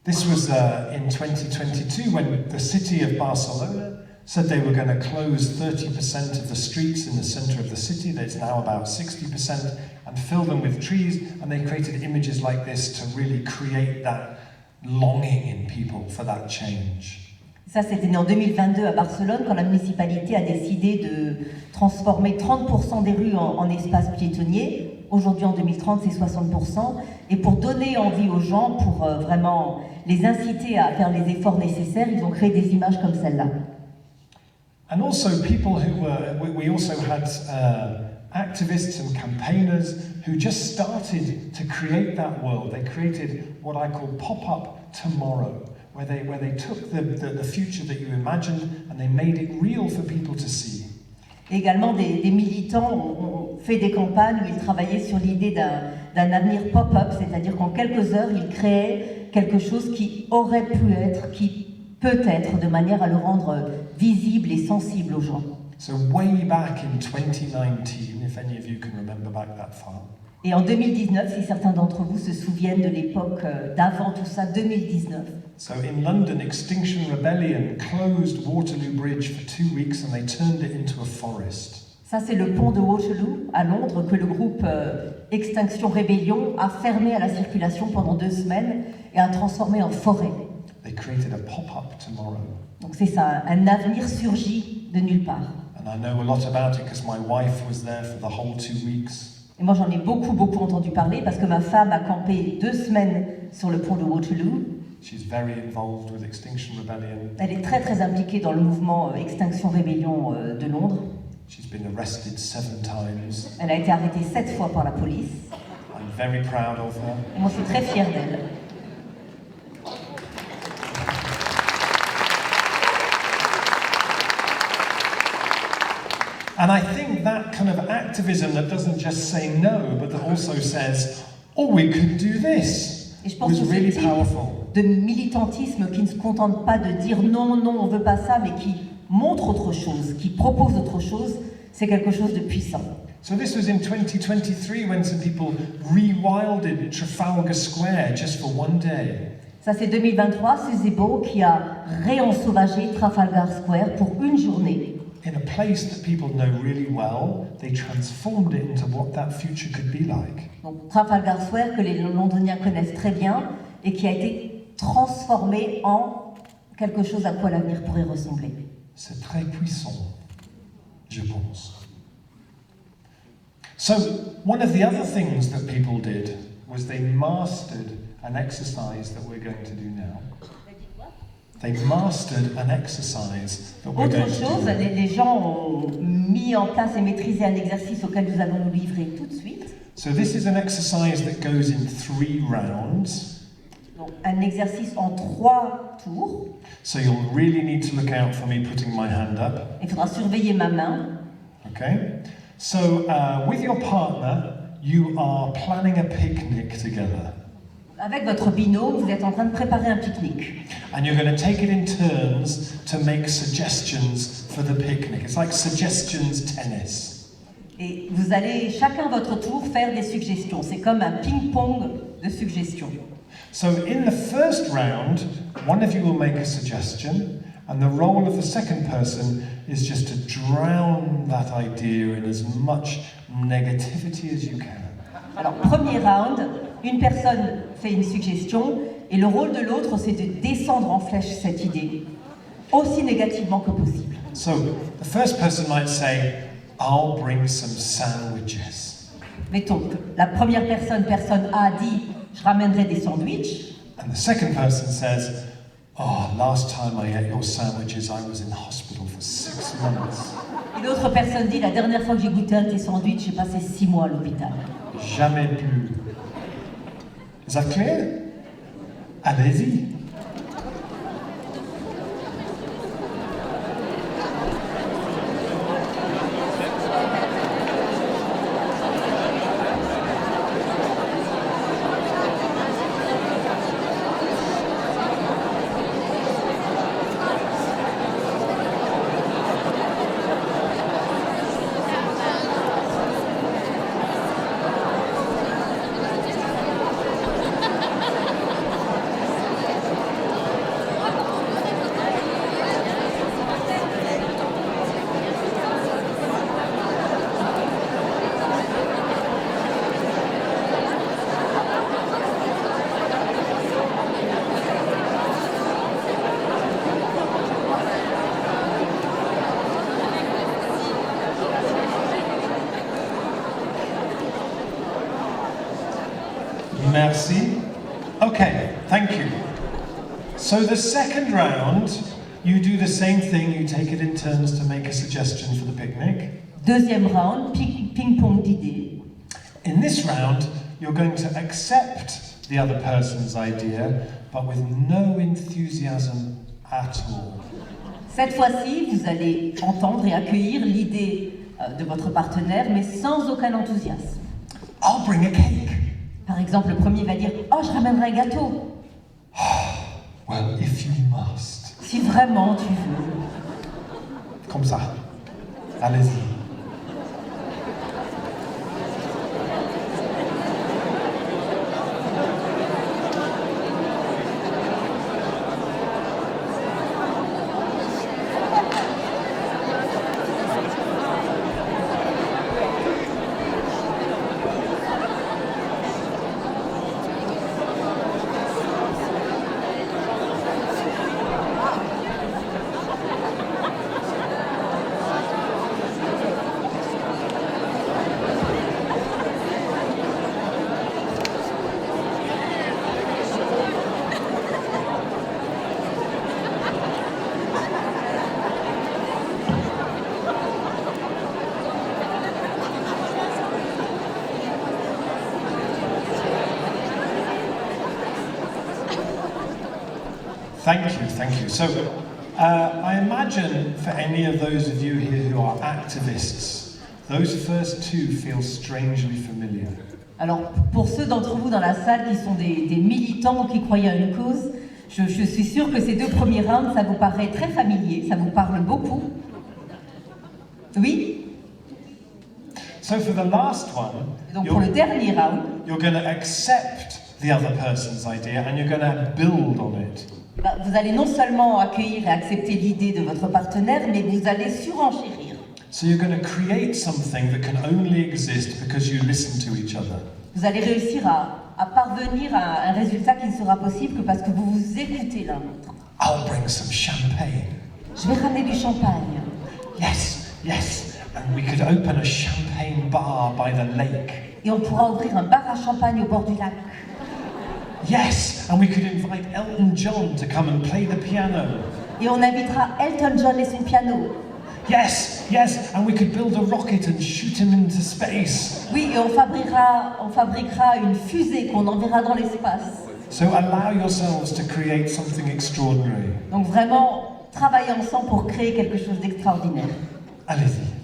This was in 2022 when the city of Barcelona said they were going to close 30% of the streets in the center of the city. That's now about 60%, and fill them with trees. And they created images like this to really create that longing in people for that change. Ça, c'était en 2022 à Barcelone, quand la municipalité a décidé de transformer 30% des rues en espaces piétonniers. Aujourd'hui, en 2030, c'est 60%. Et pour donner envie aux gens, pour vraiment les inciter à faire les efforts nécessaires, ils ont créé des images comme celle-là. And also people who were, we also had activists and campaigners who just started to create that world. They created what I call pop-up tomorrow, where they took the future that you imagined and they made it real for people to see. Également, des militants ont fait des campagnes où ils travaillaient sur l'idée d'un avenir pop-up, c'est-à-dire qu'en quelques heures, ils créaient quelque chose qui aurait pu être, qui peut être, de manière à le rendre visible et sensible aux gens. So way back in 2019, if any of you can remember back that far. Et en 2019, si certains d'entre vous se souviennent de l'époque d'avant tout ça, 2019. So in London, Extinction Rebellion closed Waterloo Bridge for 2 weeks and they turned it into a forest. Ça, c'est le pont de Waterloo à Londres que le groupe Extinction Rebellion a fermé à la circulation pendant 2 semaines et a transformé en forêt. They created a pop-up tomorrow. Donc c'est ça, un avenir surgit de nulle part. And I know a lot about it because my wife was there for the whole 2 weeks. Et moi, j'en ai beaucoup entendu parler parce que ma femme a campé 2 semaines sur le pont de Waterloo. She's very involved with Extinction Rebellion. Elle est très impliquée dans le mouvement Extinction Rebellion de Londres. She's been arrested 7 times. Elle a été arrêtée 7 fois par la police. I'm very proud of her. Et moi, je suis très fière d'elle. And I think that kind of activism that doesn't just say no, but that also says, oh, we could do this, Et je pense was que ce really type powerful. de militantisme qui ne se contente pas de dire non, on veut pas ça, mais qui montre autre chose, qui propose autre chose, c'est quelque chose de puissant. So this was in 2023 when some people rewilded Trafalgar Square just for 1 day. Ça, c'est 2023, c'est Zebo qui a réensauvagé Trafalgar Square pour une journée. In a place that people know really well, they transformed it into what that future could be like. Donc Trafalgar Square, que les Londoniens connaissent très bien, et qui a été transformé en quelque chose à quoi l'avenir pourrait ressembler. C'est très puissant, je pense. So, one of the other things that people did was they mastered an exercise that we're going to do now. They mastered an exercise that we're Autre going to chose, do now. les gens ont mis en place et maîtrisé un exercice auquel nous allons nous livrer tout de suite. So this is an exercise that goes in 3 rounds. Donc, un exercice en 3 tours. So you'll really need to look out for me putting my hand up. Il faudra surveiller ma main. Okay? So with your partner, you are planning a picnic together. Avec votre binôme, vous êtes en train de préparer un pique-nique. And you're going to take it in turns to make suggestions for the picnic. It's like suggestions tennis. Et vous allez chacun à votre tour faire des suggestions. C'est comme un ping-pong de suggestions. So in the first round, one of you will make a suggestion, and the role of the second person is just to drown that idea in as much negativity as you can. Alors, premier round, une personne fait une suggestion, et le rôle de l'autre, c'est de descendre en flèche cette idée, aussi négativement que possible. So the first person might say, I'll bring some sandwiches. Mettons que la première personne, personne A, dit « je ramènerai des sandwichs ». And the second person says, oh, last time I ate your sandwiches, I was in hospital for 6 months. Et l'autre personne dit « la dernière fois que j'ai goûté un de tes sandwichs, j'ai passé 6 mois à l'hôpital ». Jamais plus. Is that clear? Allez-y. Merci. Okay, thank you. So the second round, you do the same thing, you take it in turns to make a suggestion for the picnic. Deuxième round, ping-pong d'idées. In this round, you're going to accept the other person's idea, but with no enthusiasm at all. Cette fois-ci, vous allez entendre et accueillir l'idée de votre partenaire, mais sans aucun enthousiasme. I'll bring a cake. Par exemple, le premier va dire « Oh, je ramènerai un gâteau Well, if you must. » Si vraiment tu veux. Comme ça. Allez-y. Thank you. So, I imagine for any of those of you here who are activists, those first two feel strangely familiar. Alors, pour ceux d'entre vous dans la salle qui sont des militants ou qui croient à une cause, je suis sûre que ces 2 premiers rounds, ça vous paraît très familier, ça vous parle beaucoup. Oui? So for the last one, Donc pour le dernier round, you're going to accept the other person's idea and you're going to build on it. vous allez non seulement accueillir et accepter l'idée de votre partenaire, mais vous allez surenchérir. So you're going to create something that can only exist because you listen to each other. Vous allez réussir à parvenir à un résultat qui ne sera possible que parce que vous vous écoutez l'un l'autre. I'll bring some champagne. Je vais ramener du champagne. Yes, yes. And we could open a champagne bar by the lake. Et on pourra ouvrir un bar à champagne au bord du lac. Yes, and we could invite Elton John to come and play the piano. Et on invitera Elton John et son piano. Yes, yes, and we could build a rocket and shoot him into space. Oui, et on fabriquera une fusée qu'on enverra dans l'espace. So allow yourselves to create something extraordinary. Donc vraiment, travailler ensemble pour créer quelque chose d'extraordinaire. Allez-y.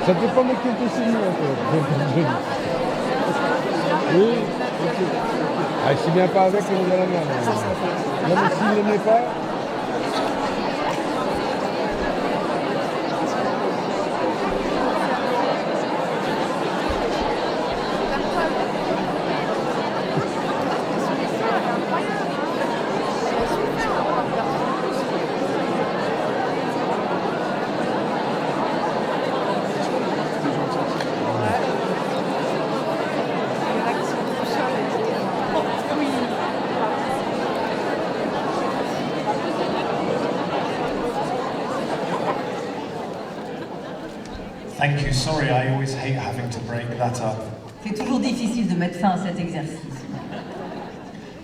Ça dépend de quel PC nous, en fait. Oui, ok. Ah, s'il vient pas avec, on est dans la merde. Non, mais s'il ne l'aimait pas... Thank you. Sorry, I always hate having to break that up. C'est toujours difficile de mettre fin à cet exercice.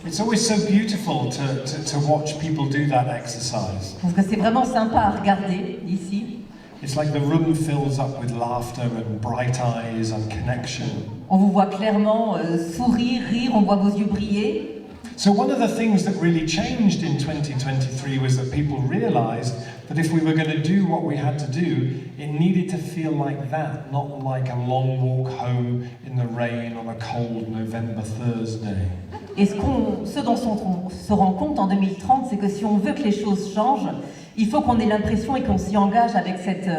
It's always so beautiful to watch people do that exercise. Parce que c'est vraiment sympa à regarder ici. It's like the room fills up with laughter and bright eyes and connection. On vous voit clairement sourire, rire, on voit vos yeux briller. So one of the things that really changed in 2023 was that people realized that if we were going to do what we had to do, it needed to feel like that, not like a long walk home in the rain on a cold November Thursday. Et ce dont on se rend compte en 2030, c'est que si on veut que les choses changent, il faut qu'on ait l'impression et qu'on s'y engage avec cette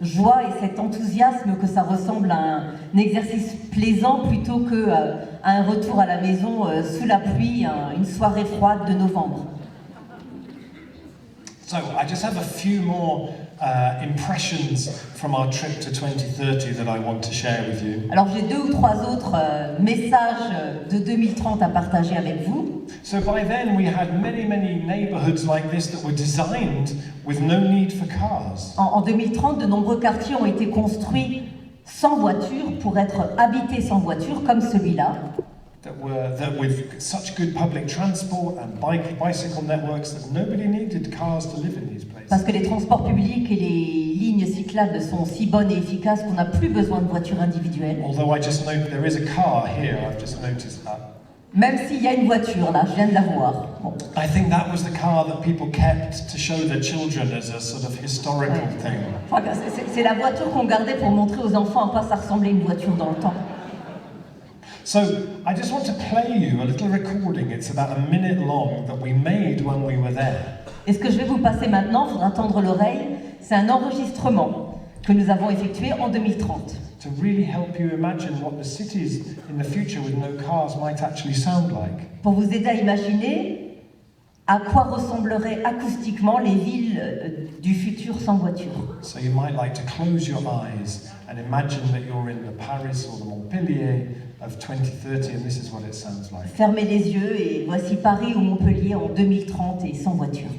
joie et cet enthousiasme, que ça ressemble à un exercice plaisant plutôt qu'à un retour à la maison sous la pluie, une soirée froide de novembre. So I just have a few more impressions from our trip to 2030 that I want to share with you. Alors j'ai 2 ou 3 autres messages de 2030 à partager avec vous. So by then we had many neighborhoods like this that were designed with no need for cars. En 2030, de nombreux quartiers ont été construits sans voiture pour être habités sans voiture, comme celui-là. That with such good public transport and bicycle networks that nobody needed cars to live in these places. Parce que les transports publics et les lignes cyclables sont si bonnes et efficaces qu'on n'a plus besoin de voitures individuelles. Although I just note there is a car here, I've just noticed that. Même s'il y a une voiture là, je viens de la voir. Bon. I think that was the car that people kept to show their children as a sort of historical thing. Enfin, c'est la voiture qu'on gardait pour montrer aux enfants à quoi ça ressemblait une voiture dans le temps. So I just want to play you a little recording. It's about a minute long that we made when we were there. Et ce que je vais vous passer maintenant, il faudra tendre l'oreille, c'est un enregistrement que nous avons effectué en 2030. To really help you imagine what the cities in the future with no cars might actually sound like. Pour vous aider à imaginer à quoi ressembleraient acoustiquement les villes du futur sans voiture. So you might like to close your eyes and imagine that you're in the Paris or the Montpellier of 2030 and this is what it sounds like. Fermez les yeux et voici Paris ou Montpellier en 2030 et sans voiture.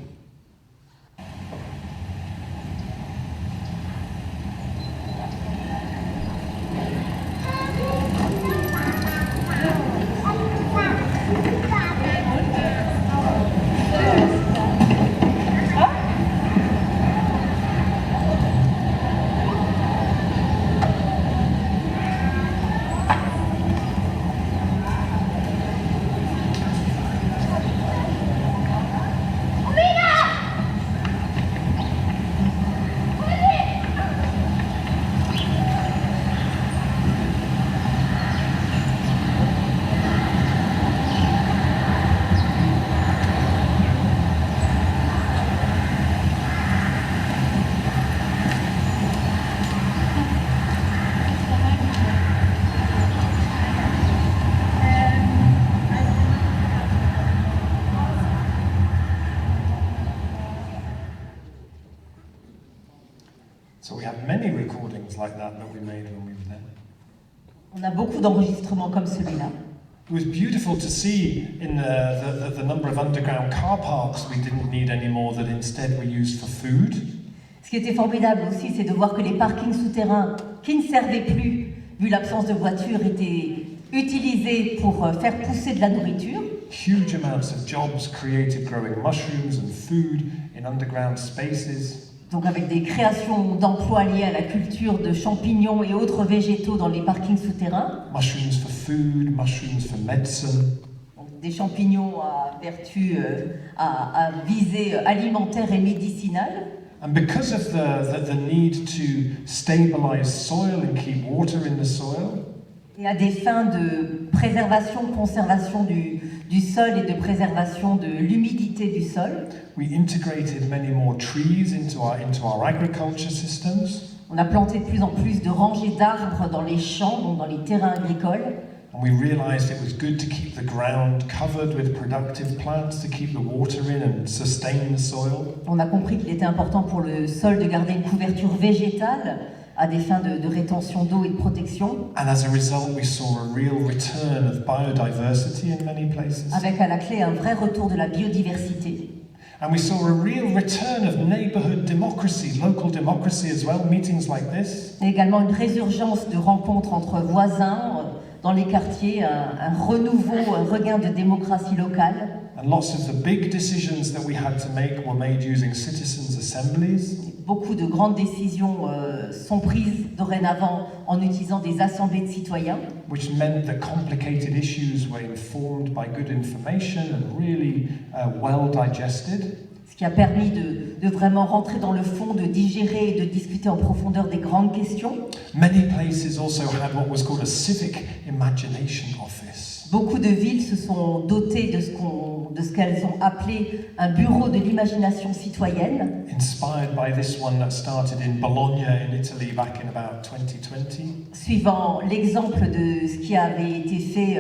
that we made when we were there. On a beaucoup d'enregistrements comme celui-là. It was beautiful to see in the number of underground car parks we didn't need anymore, that instead we used for food. Ce qui était formidable aussi, c'est de voir que les parkings souterrains qui ne servaient plus, vu l'absence de voitures, étaient utilisés pour faire pousser de la nourriture. Huge amounts of jobs created growing mushrooms and food in underground spaces. Donc avec des créations d'emplois liées à la culture de champignons et autres végétaux dans les parkings souterrains. Mushrooms for food, mushrooms for medicine. Donc des champignons à vertu, à visée alimentaire et médicinale. And because of the need to stabilize soil and keep water in the soil, Et à des fins de préservation, conservation du sol et de préservation de l'humidité du sol. we integrated many more trees into our agriculture systems. On a planté de plus en plus de rangées d'arbres dans les champs, donc dans les terrains agricoles. And we realized it was good to keep the ground covered with productive plants to keep the water in and sustain the soil. On a compris qu'il était important pour le sol de garder une couverture végétale à des fins de rétention d'eau et de protection. And as a result, we saw a real return of biodiversity in many places. Avec à la clé un vrai retour de la biodiversité. And we saw a real return of neighborhood democracy, local democracy as well, meetings like this. Et également une résurgence de rencontres entre voisins dans les quartiers, un renouveau, un regain de démocratie locale. And lots of the big decisions that we had to make were made using citizens' assemblies. Beaucoup de grandes décisions sont prises dorénavant en utilisant des assemblées de citoyens. Which meant that complicated issues were informed by good information and really well digested. Ce qui a permis de vraiment rentrer dans le fond, de digérer et de discuter en profondeur des grandes questions. Many places also had what was called a civic imagination office. Beaucoup de villes se sont dotées de ce qu'elles ont appelé un bureau de l'imagination citoyenne. Inspired by this one that started in Bologna in Italy back in about 2020. Suivant l'exemple de ce qui avait été fait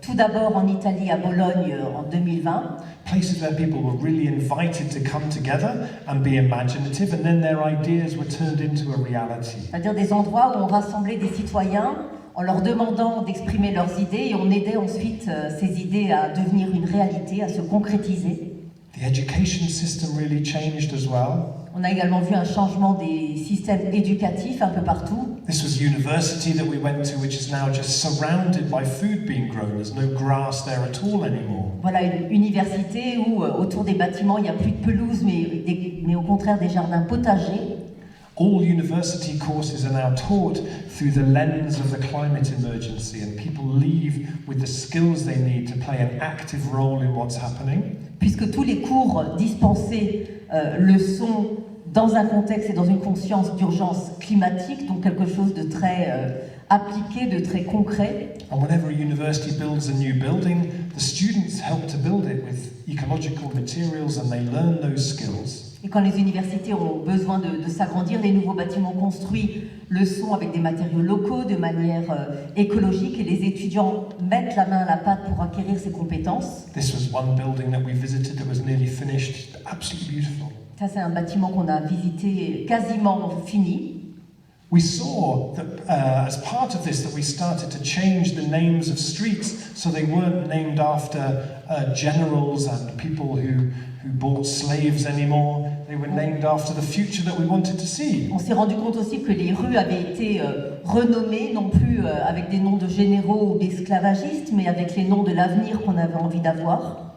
tout d'abord en Italie à Bologne en 2020. Places where people were really invited to come together and be imaginative, and then their ideas were turned into a reality. C'est-à-dire des endroits où on rassemblait des citoyens en leur demandant d'exprimer leurs idées et on aidait ensuite ces idées à devenir une réalité, à se concrétiser. The education system really changed as well. On a également vu un changement des systèmes éducatifs un peu partout. This was university that we went to, which is now just surrounded by food being grown. There's no grass there at all anymore. Voilà une université où autour des bâtiments il n'y a plus de pelouse mais au contraire des jardins potagers. All university courses are now taught through the lens of the climate emergency, and people leave with the skills they need to play an active role in what's happening. Puisque tous les cours dispensés le sont dans un contexte et dans une conscience d'urgence climatique, donc quelque chose de très appliqué, de très concret. And whenever a university builds a new building, the students help to build it with ecological materials and they learn those skills. Et quand les universités ont besoin de s'agrandir, les nouveaux bâtiments construits le sont avec des matériaux locaux, de manière écologique, et les étudiants mettent la main à la pâte pour acquérir ces compétences. This was one building that we visited that was nearly finished, absolutely beautiful. Ça, c'est un bâtiment qu'on a visité quasiment fini. We saw that as part of this that we started to change the names of streets so they weren't named after generals and people who bought slaves anymore. They were named after the future that we wanted to see. On s'est rendu compte aussi que les rues avaient été renommées, non plus avec des noms de généraux ou d'esclavagistes, mais avec les noms de l'avenir qu'on avait envie d'avoir.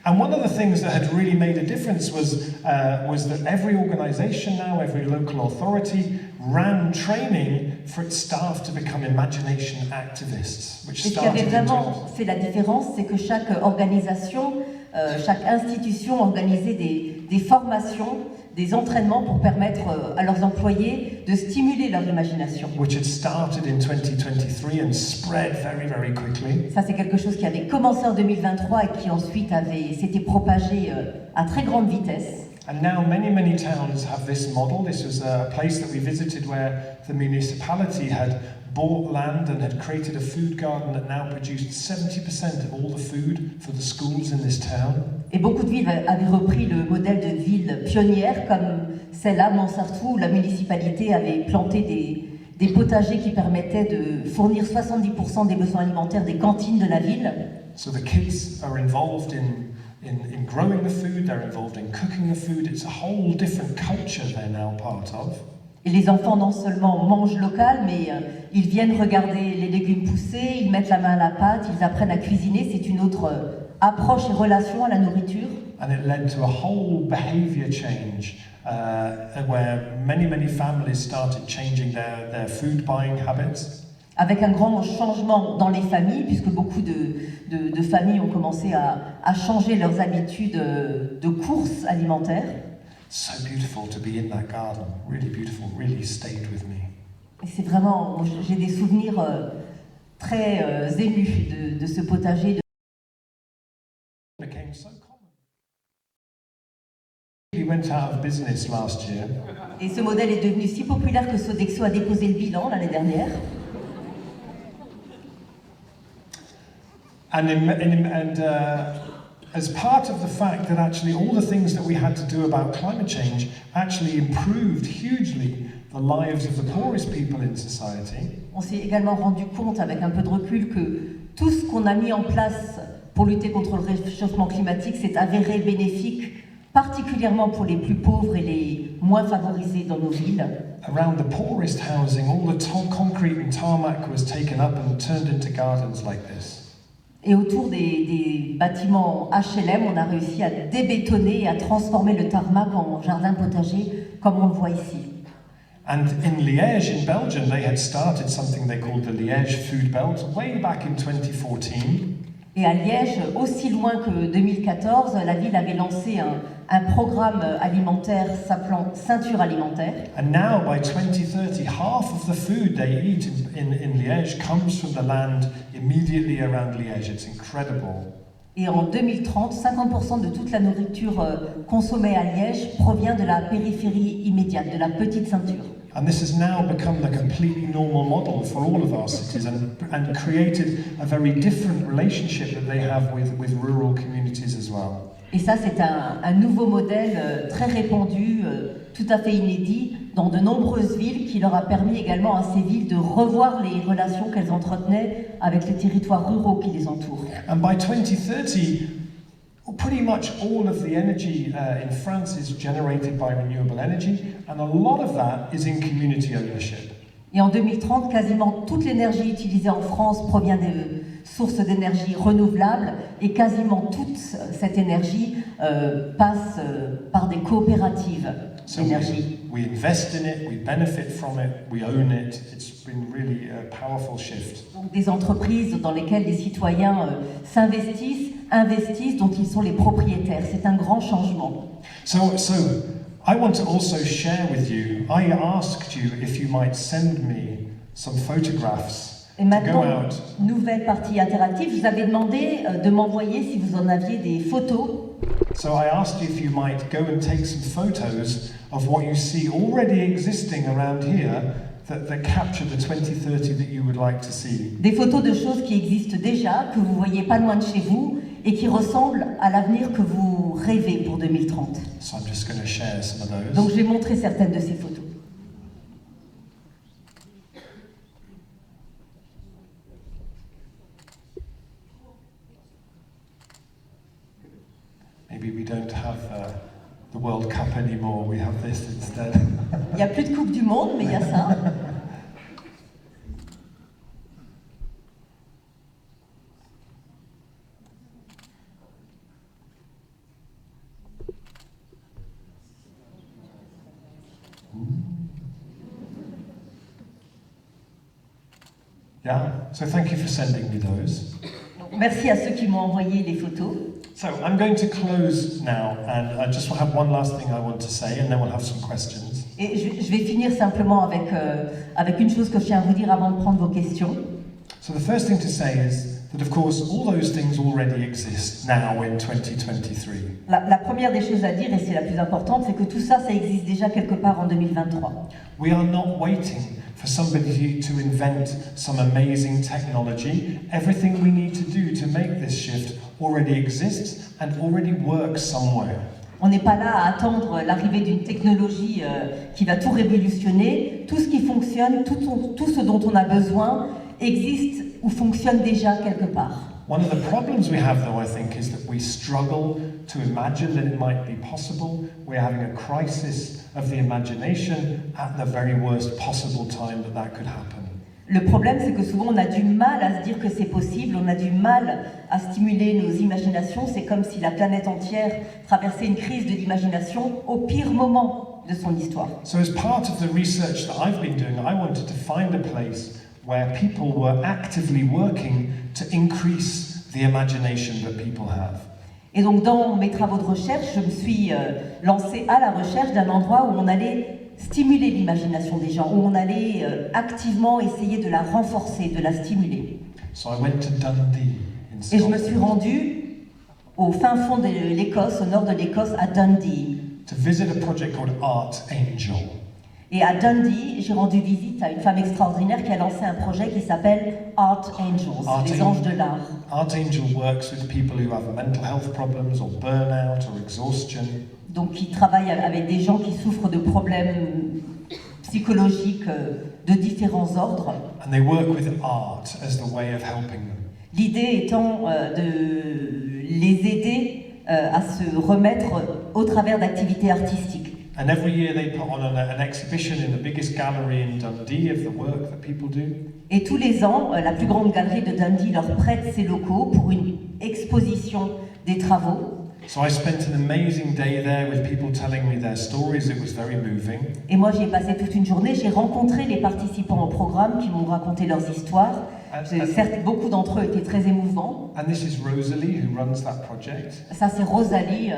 And one of the things that had really made a difference was that every organisation now, every local authority, ran training for its staff to become imagination activists, which Et ce qui avait started in vraiment fait la différence, c'est que chaque organisation, chaque institution organisait des formations, des entraînements pour permettre à leurs employés de stimuler leur imagination. which had started in 2023 and spread very, very quickly. Ça, c'est quelque chose qui avait commencé en 2023 et qui ensuite s'était propagé à très grande vitesse. And now many towns have this model. This was a place that we visited where the municipality had bought land and had created a food garden that now produced 70% of all the food for the schools in this town. Et beaucoup de villes avaient repris le modèle de ville pionnière, comme celle-là, Montsartou, où la municipalité avait planté des potagers qui permettaient de fournir 70% des besoins alimentaires des cantines de la ville. So the kids are involved in growing the food, they're involved in cooking the food. It's a whole different culture they're now part of. Et les enfants non seulement mangent local, mais ils viennent regarder les légumes pousser, ils mettent la main à la pâte, ils apprennent à cuisiner. C'est une autre approche et relation à la nourriture. And it led to a whole behavior change where many families started changing their food buying habits. Avec un grand changement dans les familles, puisque beaucoup de familles ont commencé à changer leurs habitudes de courses alimentaires. So beautiful to be in that garden, really beautiful, really stayed with me. Et c'est vraiment, j'ai des souvenirs très émus de ce potager. It became so common. We went out of business last year. Et ce modèle est devenu si populaire que Sodexo a déposé le bilan l'année dernière. As part of the fact that actually all the things that we had to do about climate change actually improved hugely the lives of the poorest people in society. On s'est également rendu compte avec un peu de recul que tout ce qu'on a mis en place pour lutter contre le réchauffement climatique s'est avéré bénéfique, particulièrement pour les plus pauvres et les moins favorisés dans nos villes. Around the poorest housing, all the concrete and tarmac was taken up and turned into gardens like this. Et autour des bâtiments HLM, on a réussi à débétonner et à transformer le tarmac en jardin potager, comme on le voit ici. And in Liège, in Belgium, they had started something they called the Liège Food Belt way back in 2014. Et à Liège, aussi loin que 2014, la ville avait lancé un programme alimentaire s'appelant Ceinture alimentaire. And now, by 2030, half of the food they eat in Liège comes from the land immediately around Liège. It's incredible. Et en 2030, 50% de toute la nourriture consommée à Liège provient de la périphérie immédiate, de la petite ceinture. And this has now become the completely normal model for all of our cities and created a very different relationship that they have with rural communities as well. Et ça, c'est un nouveau modèle très répandu, tout à fait inédit, dans de nombreuses villes, qui leur a permis également à ces villes de revoir les relations qu'elles entretenaient avec les territoires ruraux qui les entourent. And by 2030, pretty much all of the energy in France is generated by renewable energy, and a lot of that is in community ownership. Et en 2030, quasiment toute l'énergie utilisée en France provient de sources d'énergie renouvelables, et quasiment toute cette énergie passe par des coopératives d'énergie. We invest in it, we benefit from it, we own it. It's been really a powerful shift. Donc des entreprises dans lesquelles les citoyens investissent, dont ils sont les propriétaires. C'est un grand changement. So I want to also share with you, I asked you if you might send me some photographs Et maintenant, nouvelle partie interactive, je vous avais demandé de m'envoyer si vous en aviez des photos. So I asked you if you might go and take some photos of what you see already existing around here that capture the 2030 that you would like to see. Des photos de choses qui existent déjà, que vous voyez pas loin de chez vous, et qui ressemblent à l'avenir que vous rêvez pour 2030. So I'm just going to share some of those. Donc je vais montrer certaines de ces photos. Maybe we don't have the World Cup anymore, we have this instead. Il n'y a plus de Coupe du Monde, mais il y a ça. Yeah, so thank you for sending me those. Merci à ceux qui m'ont envoyé les photos. So I'm going to close now, and I just have one last thing I want to say, and then we'll have some questions. Et je vais finir simplement avec une chose que je tiens à vous dire avant de prendre vos questions. So the first thing to say is that, of course, all those things already exist now in 2023. La première des choses à dire, et c'est la plus importante, c'est que tout ça, ça existe déjà quelque part en 2023. We are not waiting for somebody to invent some amazing technology. Everything we need to do to make this shift already exists and already works somewhere. On n'est pas là à attendre l'arrivée d'une technologie qui va tout révolutionner. Tout ce qui fonctionne, tout ce dont on a besoin existe ou fonctionne déjà quelque part. One of the problems we have, though, I think, is that we struggle to imagine that it might be possible. We're having a crisis of the imagination at the very worst possible time that could happen. Le problème, c'est que souvent on a du mal à se dire que c'est possible, on a du mal à stimuler nos imaginations. C'est comme si la planète entière traversait une crise de l'imagination au pire moment de son histoire. So as part of the research that I've been doing, I wanted to find a place where people were actively working to increase the imagination that people have. Et donc dans mes travaux de recherche, je me suis lancée à la recherche d'un endroit où on allait stimuler l'imagination des gens, où on allait activement essayer de la renforcer, de la stimuler. So I went to Dundee in Et je me Scotland suis rendue au fin fond de l'Écosse, au nord de l'Écosse, à Dundee. to visit a project called Art Angel. Et à Dundee, j'ai rendu visite à une femme extraordinaire qui a lancé un projet qui s'appelle Art Angels, les anges de l'art. Art Angel works with people who have mental health problems or burnout or exhaustion. Donc qui travaille avec des gens qui souffrent de problèmes psychologiques de différents ordres. And they work with art as the way of helping them. L'idée étant de les aider à se remettre au travers d'activités artistiques. And every year they put on an exhibition in the biggest gallery in Dundee of the work that people do. Et tous les ans, la plus grande galerie de Dundee leur prête ses locaux pour une exposition des travaux. So I spent an amazing day there with people telling me their stories. It was very moving. Et moi, j'y ai passé toute une journée. J'ai rencontré les participants au programme qui m'ont raconté leurs histoires. Certes, beaucoup d'entre eux étaient très émouvants. And this is Rosalie who runs that project. Ça, c'est Rosalie,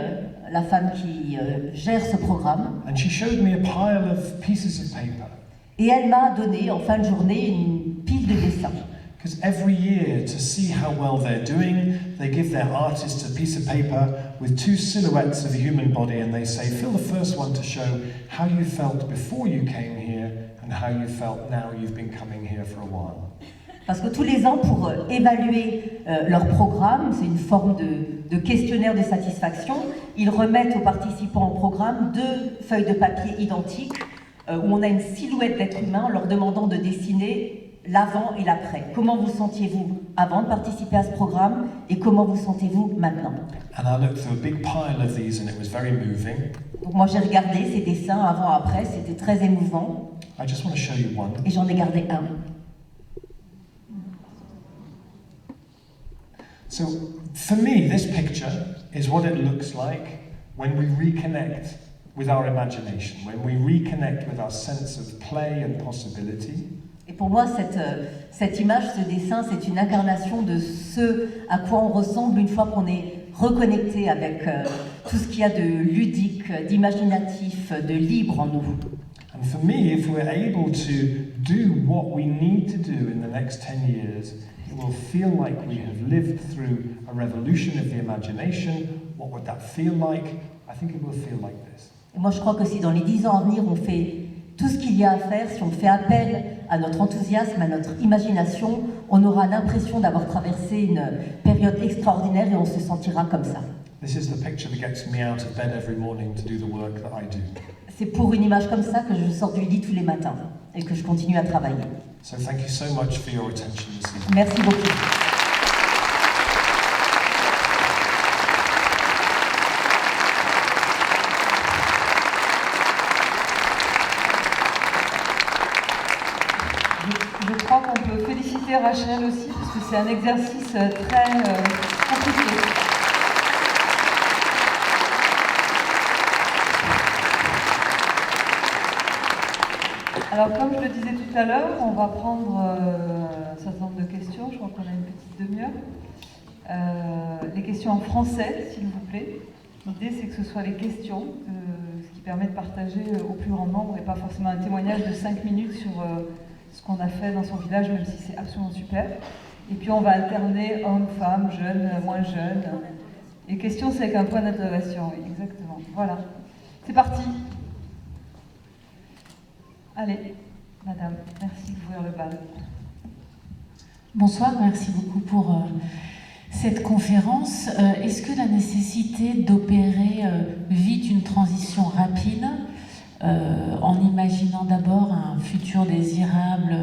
la femme qui gère ce programme. And she showed me a pile of pieces of paper. Et elle m'a donné, en fin de journée, une pile de dessins. Because every year, to see how well they're doing, they give their artists a piece of paper with two silhouettes of a human body and they say, fill the first one to show how you felt before you came here and how you felt now you've been coming here for a while. Parce que tous les ans, pour évaluer leur programme, c'est une forme de questionnaire de satisfaction, ils remettent aux participants au programme 2 feuilles de papier identiques où on a une silhouette d'être humain en leur demandant de dessiner l'avant et l'après. Comment vous sentiez-vous avant de participer à ce programme et comment vous sentez-vous maintenant? And I looked through a big pile of these and it was very moving. Donc moi j'ai regardé ces dessins avant-après, c'était très émouvant. I just want to show you one. Et j'en ai gardé un. So for me, this picture is what it looks like when we reconnect with our imagination, when we reconnect with our sense of play and possibility. Et pour moi, cette image, ce dessin, c'est une incarnation de ce à quoi on ressemble une fois qu'on est reconnecté avec tout ce qu'il y a de ludique, d'imaginatif, de libre en nous. And for me, if we're able to do what we need to do in the next 10 years, it will feel like we have lived through a revolution of the imagination. What would that feel like? I think it will feel like this. Et moi, je crois que si dans les 10 ans à venir, on fait tout ce qu'il y a à faire, si on fait appel à notre enthousiasme, à notre imagination, on aura l'impression d'avoir traversé une période extraordinaire et on se sentira comme ça. This is the picture that gets me out of bed every morning to do the work that I do. C'est pour une image comme ça que je sors du lit tous les matins et que je continue à travailler. So thank you so much for your attention this evening. Merci beaucoup. Je crois qu'on peut féliciter Rachel aussi, parce que c'est un exercice très compliqué. Alors, comme je le disais tout à l'heure, on va prendre un certain nombre de questions. Je crois qu'on a une petite demi-heure. Les questions en français, s'il vous plaît. L'idée, c'est que ce soit les questions, ce qui permet de partager au plus grand nombre et pas forcément un témoignage de 5 minutes sur ce qu'on a fait dans son village, même si c'est absolument super. Et puis on va alterner hommes, femmes, jeunes, moins jeunes. Les questions, c'est avec un point d'interrogation, oui, exactement. Voilà. C'est parti. Allez, Madame, merci d'ouvrir le bal. Bonsoir, merci beaucoup pour cette conférence. Est-ce que la nécessité d'opérer vite une transition rapide, en imaginant d'abord un futur désirable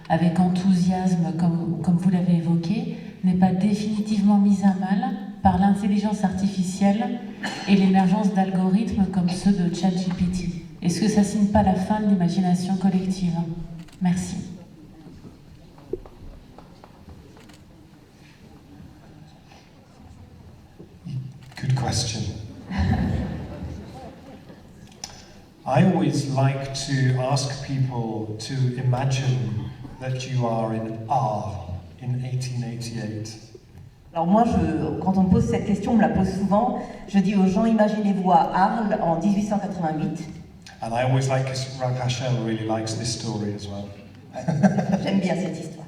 avec enthousiasme, comme vous l'avez évoqué, n'est pas définitivement mise à mal par l'intelligence artificielle et l'émergence d'algorithmes comme ceux de ChatGPT? Est-ce que ça signe pas la fin de l'imagination collective? Merci. Good question. I always like to ask people to imagine that you are in Arles in 1888. Alors moi, quand on me pose cette question, on me la pose souvent, je dis aux gens, imaginez-vous à Arles en 1888. And I always like, because Rachel really likes this story as well. J'aime bien cette histoire.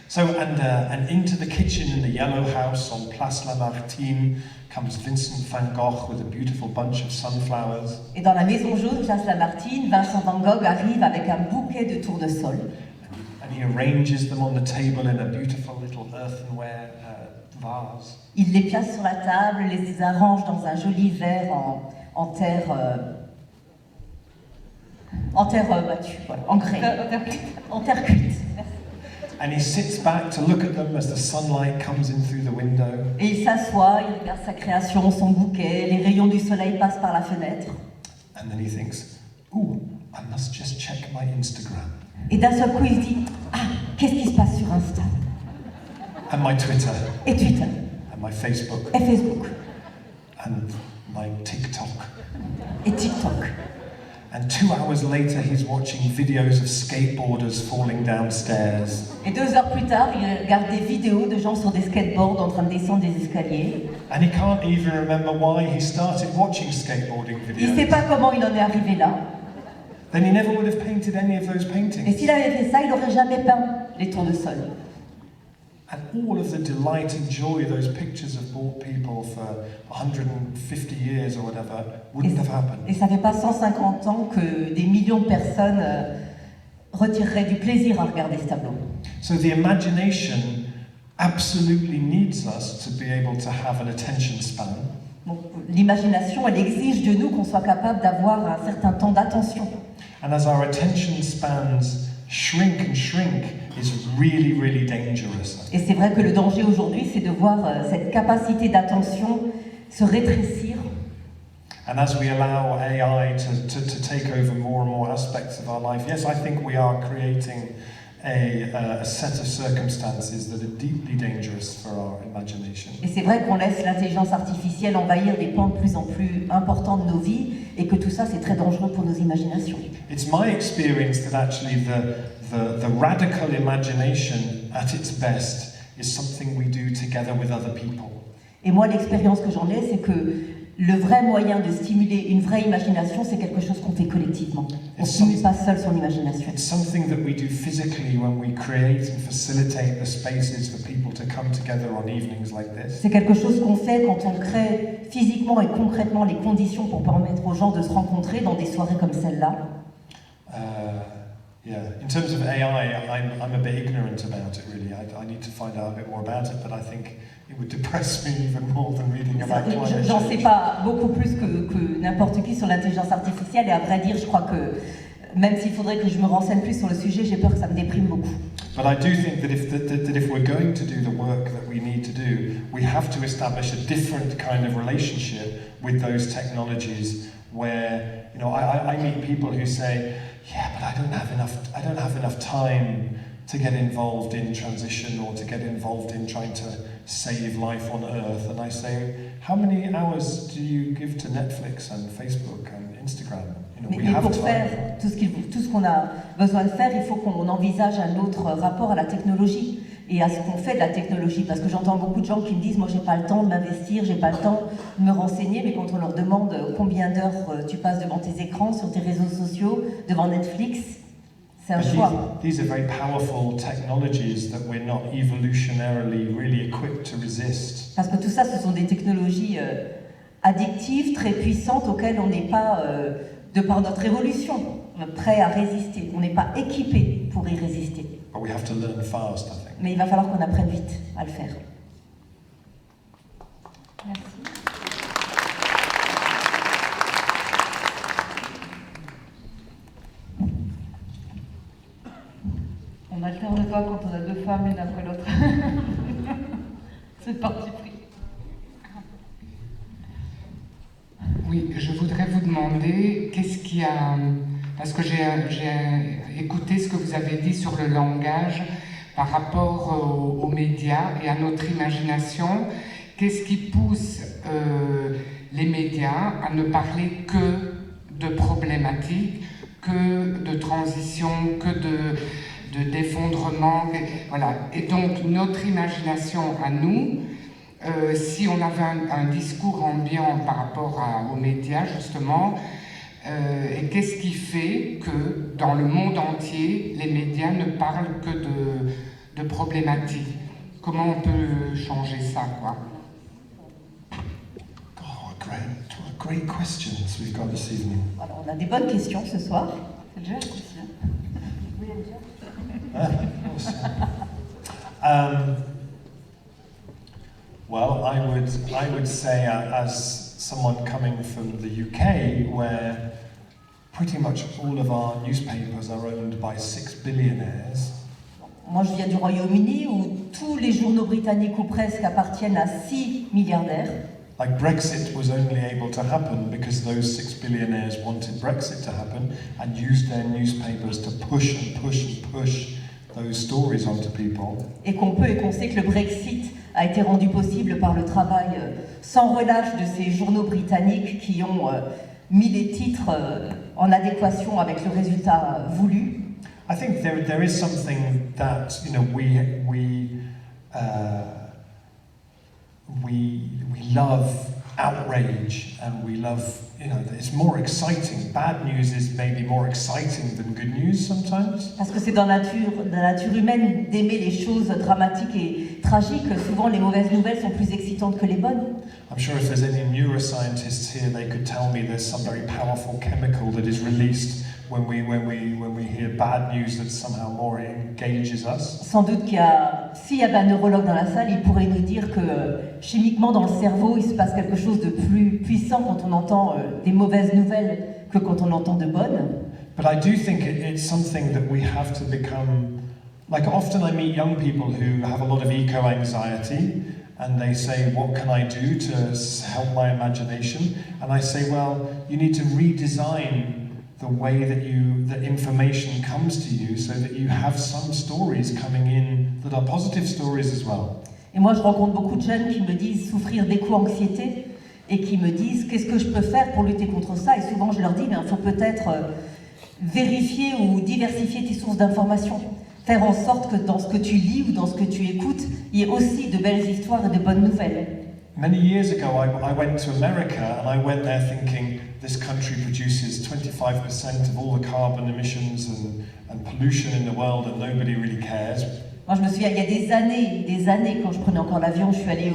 So, and into the kitchen in the yellow house on Place Lamartine comes Vincent van Gogh with a beautiful bunch of sunflowers. Et dans la maison jaune, Place Lamartine, Vincent van Gogh arrive avec un bouquet de tournesol. And he arranges them on the table in a beautiful little earthenware vase. Il les place sur la table, les arrange dans un joli verre en terre battue, voilà, en grès, en terre cuite. And he sits back to look at them as the sunlight comes in through the window. Et il s'assoit, il regarde sa création, son bouquet, les rayons du soleil passent par la fenêtre. And then he thinks, ooh, I must just check my Instagram. Et d'un seul coup, il se dit, ah, qu'est-ce qui se passe sur Insta? And my Twitter. Et Twitter. And my Facebook. Et Facebook. And my TikTok. Et TikTok. And 2 hours later, he's watching videos of skateboarders falling downstairs. Et 2 heures plus tard, il regarde des vidéos de gens sur des skateboards en train de descendre des escaliers. And he can't even remember why he started watching skateboarding Il ne sait videos. pas comment il en est arrivé là. Then he never would have painted any of those Et paintings. s'il avait fait ça, il n'aurait jamais peint les tournesols. And all of the delight and joy those pictures have brought people for 150 years or whatever wouldn't have happened. Et ça ne fait pas 150 ans que des millions de personnes retireraient du plaisir à regarder ce tableau. So the imagination absolutely needs us to be able to have an attention span. Donc, l'imagination, elle exige de nous qu'on soit capable d'avoir un certain temps d'attention. And as our attention spans shrink and shrink, is really, really dangerous. Et c'est vrai que le danger aujourd'hui, c'est de voir cette capacité d'attention se rétrécir. And as we allow AI to take over more and more aspects of our life, yes, I think we are creating a set of circumstances that are deeply dangerous for our imagination. Et c'est vrai qu'on laisse l'intelligence artificielle envahir des pans de plus en plus importants de nos vies et que tout ça, c'est très dangereux pour nos imaginations. It's my experience that actually the radical imagination at its best is something we do together with other people. Et moi, l'expérience que j'en ai, c'est que le vrai moyen de stimuler une vraie imagination, c'est quelque chose qu'on fait collectivement. On ne stimule pas seul son imagination. It's something that we do physically when we create and facilitate the spaces for people to come together on evenings like this. C'est quelque chose qu'on fait quand on crée physiquement et concrètement les conditions pour permettre aux gens de se rencontrer dans des soirées comme celle-là. Yeah, in terms of AI, I'm a bit ignorant about it really. I need to find out a bit more about it, but I think it would depress me even more than reading about climate J'en sais change. pas beaucoup plus que n'importe qui sur l'intelligence artificielle et à vrai dire, je crois que même s'il faudrait que je me renseigne plus sur le sujet, j'ai peur que ça me déprime beaucoup. But I do think that if we're going to do the work that we need to do, we have to establish a different kind of relationship with those technologies where, you know, I meet people who say, yeah, but I don't have enough time to get involved in transition or to get involved in trying to save life on Earth. And I say, how many hours do you give to Netflix and Facebook and Instagram? You know, we Mais have pour time. faire tout ce qu'on a besoin de faire, il faut qu'on envisage un autre rapport à la technologie et à ce qu'on fait de la technologie. Parce que j'entends beaucoup de gens qui me disent, moi j'ai pas le temps de m'investir, j'ai pas le temps de me renseigner, mais quand on leur demande combien d'heures tu passes devant tes écrans, sur tes réseaux sociaux, devant Netflix, c'est un But choix. these are very powerful technologies that we're not evolutionarily really equipped to resist. Parce que tout ça, ce sont des technologies addictives, très puissantes, auxquelles on n'est pas, de par notre évolution, prêt à résister. On n'est pas équipé pour y résister. But we have to learn fast, I think. Mais il va falloir qu'on apprenne vite à le faire. Merci. On n'alterne pas quand on a deux femmes l'une après l'autre. C'est parti pris. Oui, je voudrais vous demander qu'est-ce qui a... Parce que j'ai écouté ce que vous avez dit sur le langage par rapport aux médias et à notre imagination. Qu'est-ce qui pousse les médias à ne parler que de problématiques, que de transition, que de d'effondrement, voilà. Et donc notre imagination à nous, si on avait un discours ambiant par rapport aux médias justement, et qu'est-ce qui fait que dans le monde entier, les médias ne parlent que de problématiques? Comment on peut changer ça, quoi? Great questions we've got this evening. Alors, on a des bonnes questions ce soir. C'est le geste aussi. Oui, elle dit. Well, I would say, as someone coming from the UK, where pretty much all of our newspapers are owned by 6 billionaires. Moi, je viens du Royaume-Uni où tous les journaux britanniques ou presque appartiennent à 6 milliardaires. Like Brexit was only able to happen because those 6 billionaires wanted Brexit to happen and used their newspapers to push and push and push those stories onto people. Et qu'on peut et qu'on sait que le Brexit a été rendu possible par le travail sans relâche de ces journaux britanniques qui ont mis les titres en adéquation avec le résultat voulu. I think there is something that we love outrage and we love, it's more exciting. Bad news is maybe more exciting than good news sometimes. Parce que c'est dans la nature humaine d'aimer les choses dramatiques et tragiques. Souvent, les mauvaises nouvelles sont plus excitantes que les bonnes. I'm sure if there's any neuroscientists here, they could tell me there's some very powerful chemical that is released when we hear bad news that somehow more engages us. Sans doute s'il y avait un neurologue dans la salle, il pourrait nous dire que chimiquement dans le cerveau, il se passe quelque chose de plus puissant quand on entend des mauvaises nouvelles que quand on entend de bonnes. But I do think it's something that we have to become, like often I meet young people who have a lot of eco-anxiety and they say, what can I do to help my imagination? And I say, well, you need to redesign the way that information comes to you so that you have some stories coming in that are positive stories as well. Et moi, je rencontre beaucoup de jeunes qui me disent souffrir d'éco-anxiété et qui me disent qu'est-ce que je peux faire pour lutter contre ça. Et souvent, je leur dis, il faut peut-être vérifier ou diversifier tes sources d'informations. Faire en sorte que dans ce que tu lis ou dans ce que tu écoutes, il y ait aussi de belles histoires et de bonnes nouvelles. Many years ago, I went to America and I went there thinking this country produces 25% of all the carbon emissions and pollution in the world and nobody really cares. Moi, je me souviens, il y a des années, quand je prenais encore l'avion, je suis allée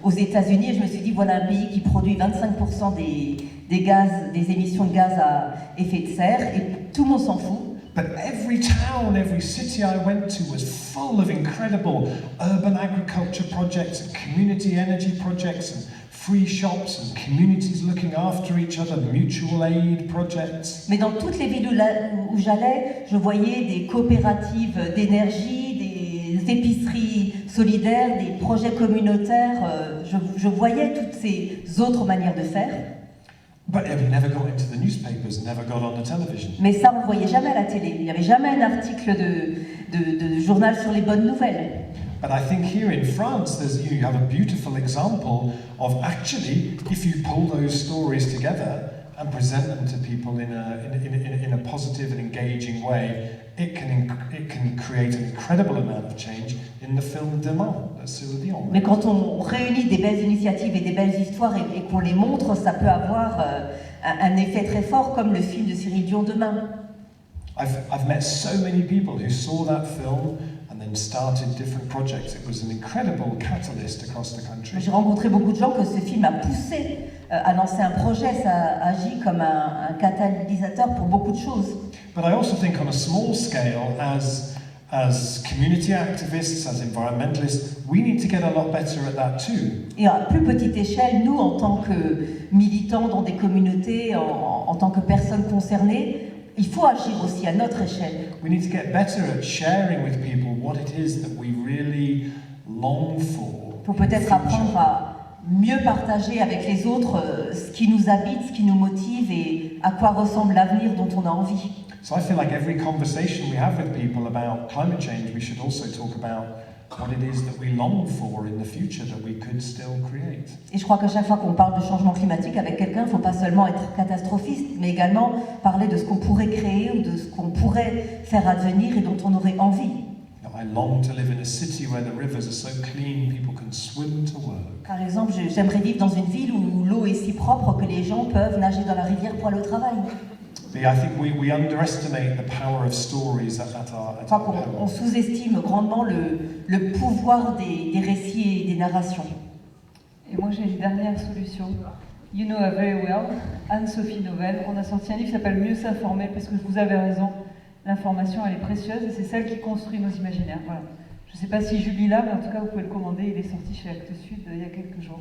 aux États-Unis et je me suis dit, voilà un pays qui produit 25% des émissions de gaz à effet de serre et tout le monde s'en fout. But every town, every city I went to was full of incredible urban agriculture projects and community energy projects and free shops and communities looking after each other, mutual aid projects. Mais dans toutes les villes où j'allais, je voyais des coopératives d'énergie, des épiceries solidaires, des projets communautaires. Je voyais toutes ces autres manières de faire. But it never got into the newspapers, never got on the television. Mais ça, on ne voyait jamais à la télé. Il n'y avait jamais un article de journal sur les bonnes nouvelles. But I think here in France, you have a beautiful example of actually, if you pull those stories together and present them to people in a positive and engaging way, it can create an incredible amount of change in the film Cyril Dion. Mais quand on réunit des belles initiatives et des belles histoires et qu'on les montre, ça peut avoir un effet très fort, comme le film de Cyril Dion Demain. I've met so many people who saw that film and then started different projects. It was an incredible catalyst across the country. J'ai rencontré beaucoup de gens que ce film a poussé à lancer un projet. Ça agit comme un catalysateur pour beaucoup de choses. But I also think on a small scale, as community activists, as environmentalists, we need to get a lot better at that too. Et à plus petite échelle, nous, en tant que militants dans des communautés, en tant que personnes concernées, il faut agir aussi à notre échelle. We need to get better at sharing with people what it is that we really long for. Il faut peut-être apprendre à mieux partager avec les autres ce qui nous habite, ce qui nous motive et à quoi ressemble l'avenir dont on a envie. So I feel like every conversation we have with people about climate change, we should also talk about what it is that we long for in the future that we could still create. Et je crois qu'à chaque fois qu'on parle de changement climatique avec quelqu'un, il ne faut pas seulement être catastrophiste, mais également parler de ce qu'on pourrait créer ou de ce qu'on pourrait faire advenir et dont on aurait envie. I long to live in a city where the rivers are so clean people can swim to work. Par exemple, j'aimerais vivre dans une ville où l'eau est si propre que les gens peuvent nager dans la rivière pour aller au travail. But I think we underestimate the power of stories at our peril. On sous-estime grandement le pouvoir des récits et des narrations. Et moi j'ai une dernière solution. You know her very well, Anne-Sophie Novelle. On a sorti un livre qui s'appelle Mieux s'informer, parce que vous avez raison, l'information elle est précieuse et c'est celle qui construit nos imaginaires. Voilà. Je ne sais pas si Julie l'a, mais en tout cas vous pouvez le commander, il est sorti chez Actes Sud il y a quelques jours.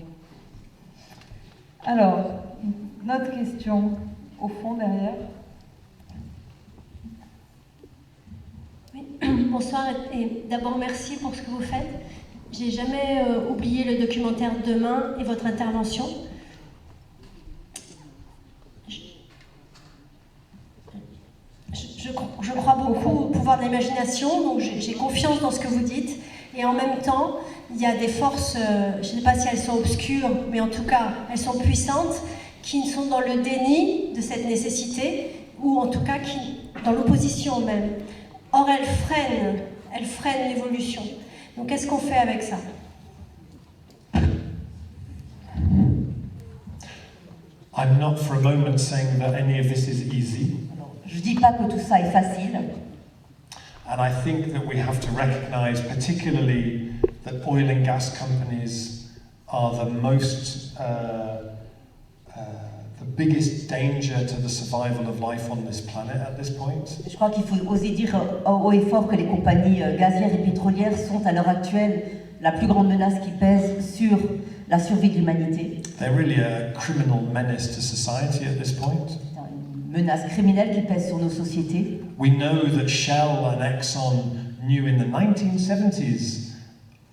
Alors, une autre question au fond derrière. Bonsoir et d'abord merci pour ce que vous faites. J'ai jamais oublié le documentaire Demain et votre intervention. Je crois beaucoup au pouvoir de l'imagination, donc j'ai confiance dans ce que vous dites. Et en même temps, il y a des forces, je ne sais pas si elles sont obscures, mais en tout cas, elles sont puissantes, qui sont dans le déni de cette nécessité, ou en tout cas qui, dans l'opposition même. Or, elles freinent l'évolution. Donc, qu'est-ce qu'on fait avec ça? I'm not for a moment saying that any of this is easy. Je ne dis pas que tout ça est facile. And I think that we have to recognize particularly that oil and gas companies are the most the biggest danger to the survival of life on this planet at this point. Je crois qu'il faut oser dire haut et fort que les compagnies gazières et pétrolières sont à l'heure actuelle la plus grande menace qui pèse sur la survie de l'humanité. They're really a criminal menace to society at this point. Une menace criminelle qui pèse sur nos sociétés. We know that Shell and Exxon knew in the 1970s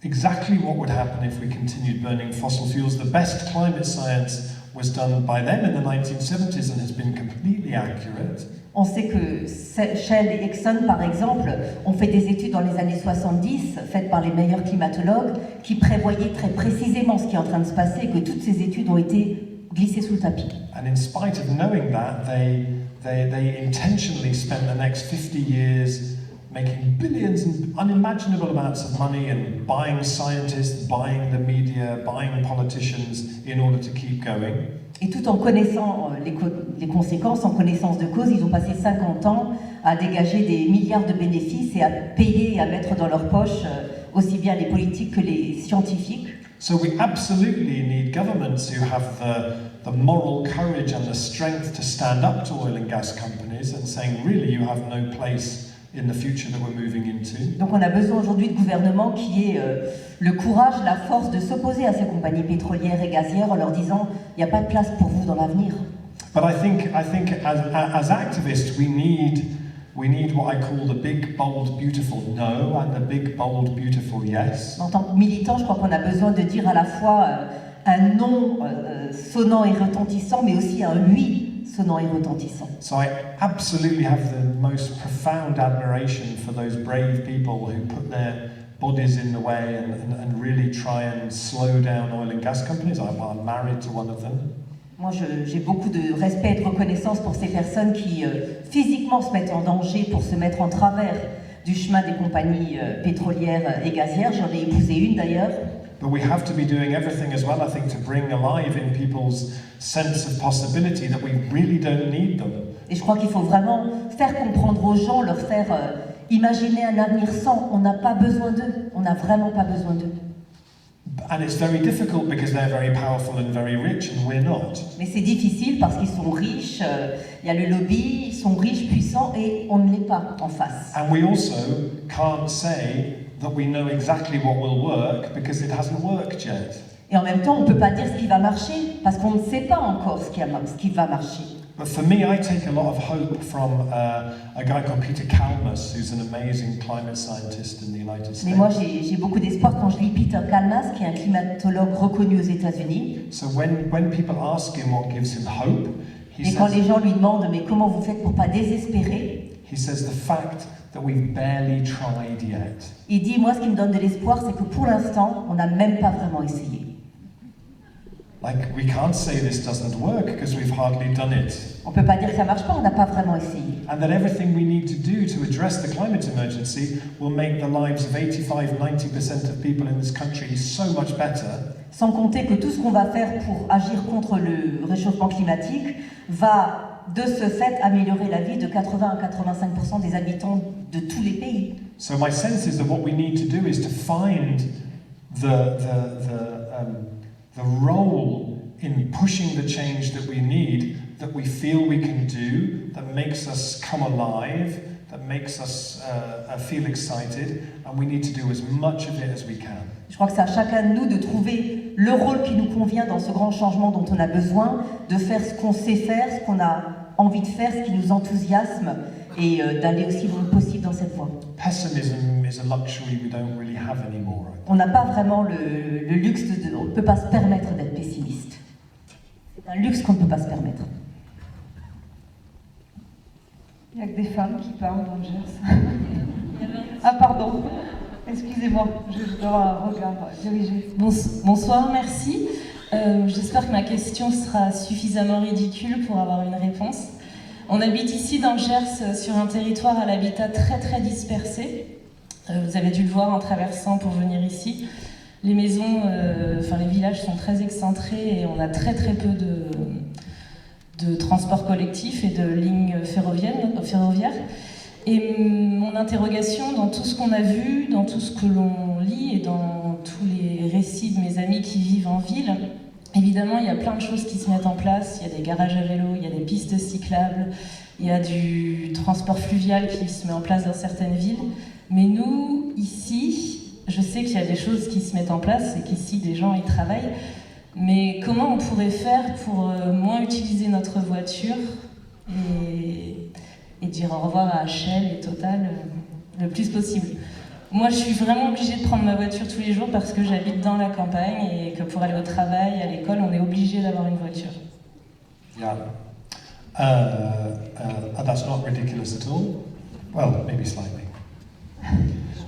exactly what would happen if we continued burning fossil fuels. The best climate science was done by them in the 1970s and has been completely accurate. On sait que Shell et Exxon, par exemple, ont fait des études dans les années 70, faites par les meilleurs climatologues, qui prévoyaient très précisément ce qui est en train de se passer et que toutes ces études ont été glissées sous le tapis. And in spite of knowing that, they intentionally spent the next 50 years making billions and unimaginable amounts of money and buying scientists, buying the media, buying politicians in order to keep going. Et tout en connaissant les conséquences, en connaissance de cause, ils ont passé 50 ans à dégager des milliards de bénéfices et à payer et à mettre dans leur poche aussi bien les politiques que les scientifiques. So we absolutely need governments who have the moral courage and the strength to stand up to oil and gas companies and saying, really, you have no place in the future that we're moving into. Donc on a besoin aujourd'hui de gouvernements qui aient le courage, la force de s'opposer à ces compagnies pétrolières et gazières en leur disant il n'y a pas de place pour vous dans l'avenir. But I think as activists we need what I call the big, bold, beautiful no and the big, bold, beautiful yes. En tant que militant, je crois qu'on a besoin de dire à la fois un non sonnant et retentissant, mais aussi un oui sonnant et retentissant. So I absolutely have the most profound admiration for those brave people who put their bodies in the way and really try and slow down oil and gas companies. I'm married to one of them. Moi, j'ai beaucoup de respect et de reconnaissance pour ces personnes qui physiquement se mettent en danger pour se mettre en travers du chemin des compagnies pétrolières et gazières. J'en ai épousé une d'ailleurs. But we have to be doing everything as well, I think, to bring alive in people's sense of possibility that we really don't need them. Et je crois qu'il faut vraiment faire comprendre aux gens, leur faire imaginer un avenir sans. On n'a pas besoin d'eux. On n'a vraiment pas besoin d'eux. And it's very difficult because they're very powerful and very rich and we're not. Mais c'est difficile parce qu'ils sont riches, il y a le lobby, ils sont riches, puissants et on ne l'est pas en face. And we also can't say that we know exactly what will work because it hasn't worked yet. Et en même temps, on ne peut pas dire ce qui va marcher parce qu'on ne sait pas encore ce qui va marcher. But for me, I take a lot of hope from a guy called Peter Kalmus, who's an amazing climate scientist in the United States. Mais moi, j'ai beaucoup d'espoir quand je lis Peter Kalmus, qui est un climatologue reconnu aux États-Unis. So when people ask him what gives him hope, Et quand les gens lui demandent mais comment vous faites pour pas désespérer, he says the fact that we've barely tried yet. Il dit moi ce qui me donne de l'espoir, c'est que pour l'instant, on n'a même pas vraiment essayé. Like, we can't say this doesn't work because we've hardly done it. On peut pas dire que ça marche pas, on n'a pas vraiment essayé. And that everything we need to do to address the climate emergency will make the lives of 85-90% of people in this country so much better. Sans compter que tout ce qu'on va faire pour agir contre le réchauffement climatique va de ce fait améliorer la vie de 80 à 85% des habitants de tous les pays. So my sense is that what we need to do is to find the role in pushing the change that we need, that we feel we can do, that makes us come alive, that makes us feel excited, and we need to do as much of it as we can. Je crois que c'est à chacun de nous de trouver le rôle qui nous convient dans ce grand changement dont on a besoin, de faire ce qu'on sait faire, ce qu'on a envie de faire, ce qui nous enthousiasme, et d'aller aussi le possible dans cette voie. Pessimism is a luxury we don't really have anymore. On n'a pas vraiment le luxe on ne peut pas se permettre d'être pessimiste. C'est un luxe qu'on ne peut pas se permettre. Il n'y a que des femmes qui parlent dans le Gers. Ah pardon, excusez-moi, je dois un regard dirigé. Bonsoir, merci. J'espère que ma question sera suffisamment ridicule pour avoir une réponse. On habite ici dans le Gers sur un territoire à l'habitat très très dispersé. Vous avez dû le voir en traversant pour venir ici. Les maisons, les villages sont très excentrés et on a très très peu de transports collectifs et de lignes ferroviaires. Et mon interrogation dans tout ce qu'on a vu, dans tout ce que l'on lit et dans tous les récits de mes amis qui vivent en ville, évidemment il y a plein de choses qui se mettent en place. Il y a des garages à vélo, il y a des pistes cyclables, il y a du transport fluvial qui se met en place dans certaines villes. Mais nous, ici, je sais qu'il y a des choses qui se mettent en place et qu'ici des gens y travaillent. Mais comment on pourrait faire pour moins utiliser notre voiture et dire au revoir à Shell et Total le plus possible? Moi, je suis vraiment obligée de prendre ma voiture tous les jours parce que j'habite dans la campagne et que pour aller au travail, à l'école, on est obligé d'avoir une voiture. Yeah. That's not ridiculous at all. Well, maybe slightly.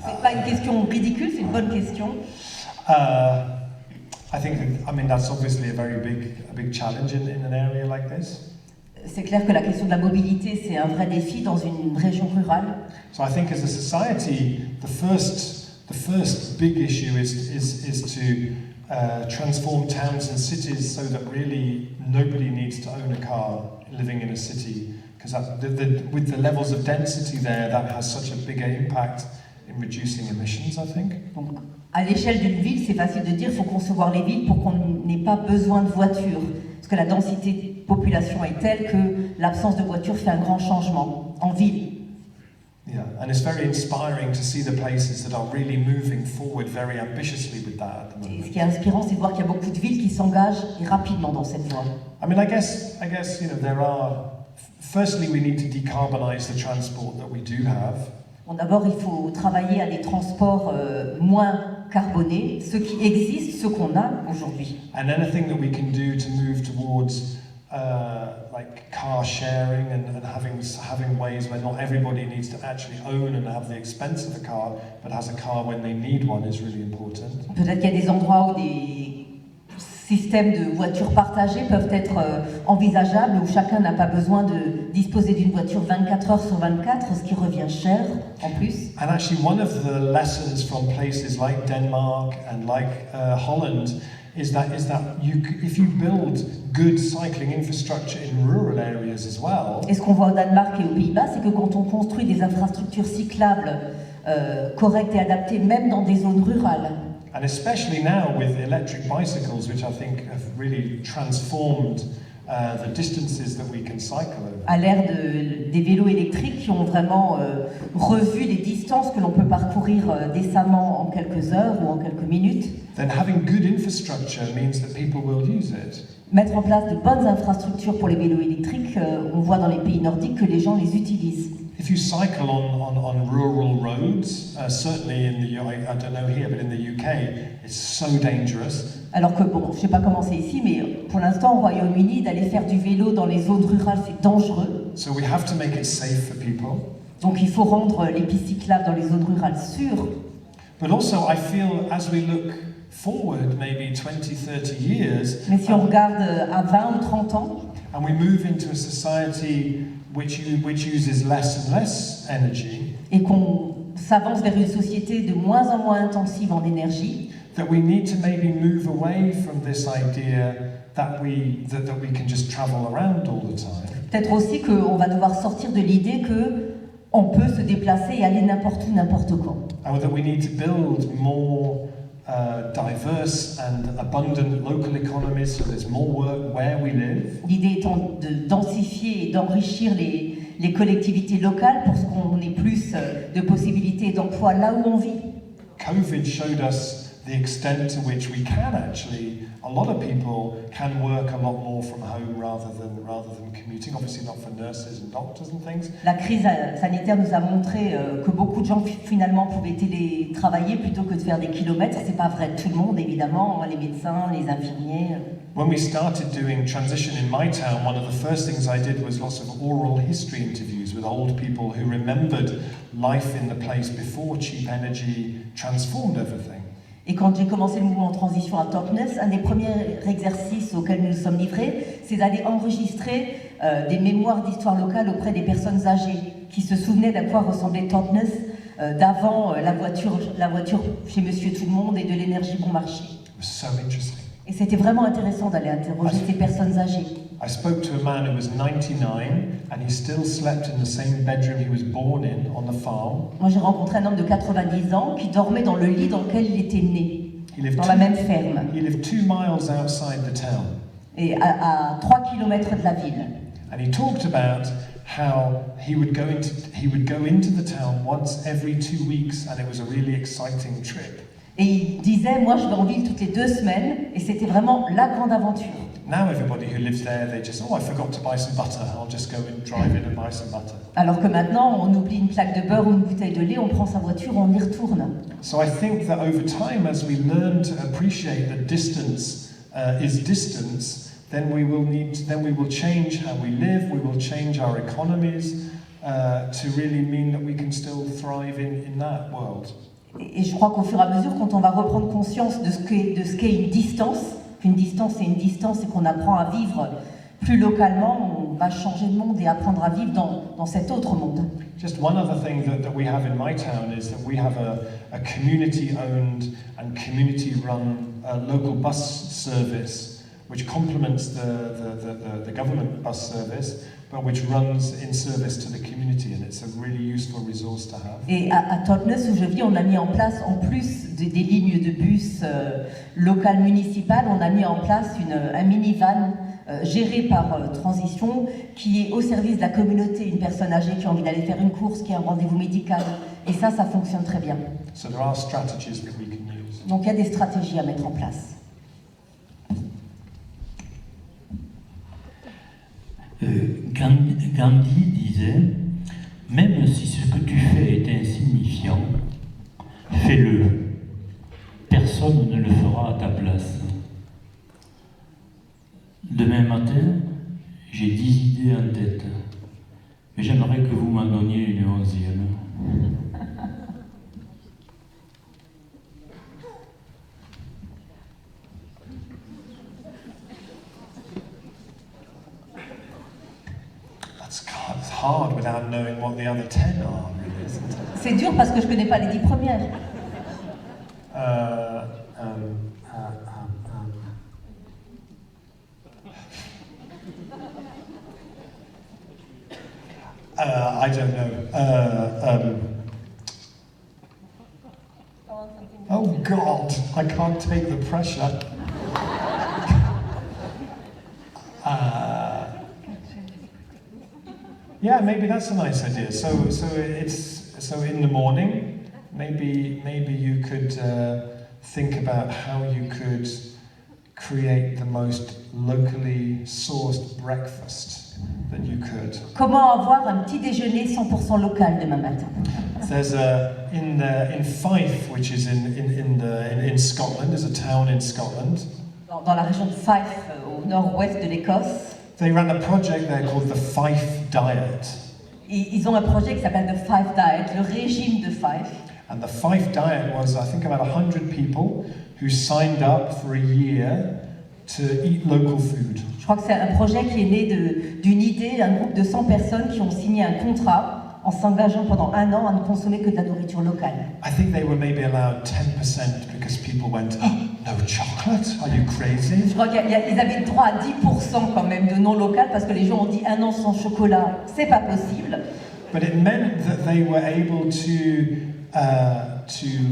C'est pas une question ridicule, c'est une bonne question. I think that's obviously a very big challenge in an area like this. C'est clair que la question de la mobilité, c'est un vrai défi dans une région rurale. So I think as a society, the first big issue is to transform towns and cities so that really nobody needs to own a car living in a city, because with the levels of density there, that has such a big impact in reducing emissions, I think. Donc, à l'échelle d'une ville, c'est facile de dire qu'il faut concevoir les villes pour qu'on n'ait pas besoin de voitures, parce que la densité de population est telle que l'absence de voiture fait un grand changement en ville. Yeah, and it's very inspiring to see the places that are really moving forward very ambitiously with that at the moment. Et ce qui est inspirant, c'est de voir qu'il y a beaucoup de villes qui s'engagent rapidement dans cette voie. I mean, I guess there are. Firstly, we need to decarbonize the transport that we do have. Bon, d'abord, il faut travailler à des transports moins carbonés, ceux qui existent, ceux qu'on a aujourd'hui. And anything that we can do to move towards like car sharing and having ways where not everybody needs to actually own and have the expense of a car, but has a car when they need one is really important. Peut-être qu'il y a des endroits où des systèmes de voitures partagées peuvent être envisageables, où chacun n'a pas besoin de disposer d'une voiture 24 heures sur 24, ce qui revient cher en plus. And actually one of the lessons from places like Denmark and like Holland is that if you build good cycling infrastructure in rural areas as well. Et ce qu'on voit au Danemark et aux Pays-Bas, c'est que quand on construit des infrastructures cyclables correctes et adaptées, même dans des zones rurales. And especially now with electric bicycles, which I think have really transformed the distances that we can cycle over. À l'ère des vélos électriques qui ont vraiment revu les distances que l'on peut parcourir décemment en quelques heures ou en quelques minutes. Then having good infrastructure means that people will use it. Mettre en place de bonnes infrastructures pour les vélos électriques, on voit dans les pays nordiques que les gens les utilisent. If you cycle on rural roads, certainly in the I don't know here, but in the UK, it's so dangerous. Alors que bon, je sais pas comment c'est ici, mais pour l'instant au Royaume-Uni, d'aller faire du vélo dans les zones rurales, c'est dangereux. So we have to make it safe for people. Donc il faut rendre les pistes cyclables dans les zones rurales sûres. But also, I feel as we look forward, maybe 20, 30 years, mais si on regarde à 20 ou 30 ans, and we move into a society which uses less and less energy, et qu'on s'avance vers une société de moins en moins intensive en énergie, that we need to maybe move away from this idea that we can just travel around all the time. Peut-être aussi qu'on va devoir sortir de l'idée que on peut se déplacer et aller n'importe où, n'importe quand. And that we need to build more diverse and abundant local economies, so there's more work where we live. L'idée étant de densifier et d'enrichir les collectivités locales pour qu'on ait plus de possibilités d'emploi là où on vit. COVID showed us the extent to which we can actually, a lot of people can work a lot more from home rather than commuting, obviously not for nurses and doctors and things. La crise sanitaire nous a montré que beaucoup de gens finalement pouvaient télétravailler plutôt que de faire des kilomètres. C'est pas vrai de tout le monde évidemment, les médecins, les infirmiers. When we started doing transition in my town, one of the first things I did was lots of oral history interviews with old people who remembered life in the place before cheap energy transformed everything. Et quand j'ai commencé le mouvement de transition à Totnes, un des premiers exercices auxquels nous nous sommes livrés, c'est d'aller enregistrer des mémoires d'histoire locale auprès des personnes âgées qui se souvenaient d'à quoi ressemblait Totnes d'avant la voiture chez Monsieur Tout-le-Monde et de l'énergie bon marché. So interesting. Et c'était vraiment intéressant d'aller interroger ces personnes âgées. I spoke to a man who was 99 and he still slept in the same bedroom he was born in on the farm. Moi j'ai rencontré un homme de 90 ans qui dormait dans le lit dans lequel il était né, dans la même ferme. He lived 2 miles outside the town. Et à 3 kilomètres de la ville. And he talked about how he would go into the town once every 2 weeks and it was a really exciting trip. Et il disait, moi je vais en ville toutes les 2 semaines, et c'était vraiment la grande aventure. Now everybody who lives there, they just, I forgot to buy some butter, I'll just go and drive in and buy some butter. Alors que maintenant, on oublie une plaque de beurre ou une bouteille de lait, on prend sa voiture, on y retourne. So I think that over time, as we learn to appreciate that distance is distance, then we will change how we live, we will change our economies to really mean that we can still thrive in that world. Et je crois qu'au fur et à mesure, quand on va reprendre conscience de ce qu'est une distance, qu'une distance c'est une distance et qu'on apprend à vivre plus localement, on va changer de monde et apprendre à vivre dans cet autre monde. Just one other thing that we have in my town is that we have a community-owned and community-run local bus service which complements the government bus service, but which runs in service to the community, and it's a really useful resource to have. Et à Totnes, où je vis, on a mis en place, en plus des lignes de bus locales municipales, on a mis en place un minivan géré par Transition, qui est au service de la communauté, une personne âgée qui a envie d'aller faire une course, qui a un rendez-vous médical, et ça fonctionne très bien. So there are strategies that we can use. Donc il y a des stratégies à mettre en place. Gandhi disait, même si ce que tu fais est insignifiant, fais-le. Personne ne le fera à ta place. Demain matin, j'ai 10 idées en tête, mais j'aimerais que vous m'en donniez une 11e. It's hard without knowing what the other 10 are, really, isn't it? C'est dur parce que je connais pas les 10 premières. I don't know. Oh God, I can't take the pressure. Yeah, maybe that's a nice idea. So in the morning, maybe you could think about how you could create the most locally sourced breakfast that you could. Comment avoir un petit déjeuner 100% local demain matin? There's in Fife, which is in Scotland, there's a town in Scotland. Dans la région de Fife, au nord-ouest de l'Écosse. They ran a project there called the Fife Diet. Ils ont un projet qui s'appelle the Fife Diet, le régime de Fife. And the Fife Diet was, I think, about 100 people who signed up for a year to eat local food. Je crois que c'est un projet qui est né d'une idée d'un groupe de 100 personnes qui ont signé un contrat en s'engageant pendant 1 an à ne consommer que de la nourriture locale. I think they were maybe allowed 10% because people went, oh, no chocolate, are you crazy? Je crois qu'ils avaient le droit à 10% quand même de non local parce que les gens ont dit 1 an sans chocolat, c'est pas possible. But it meant that they were able to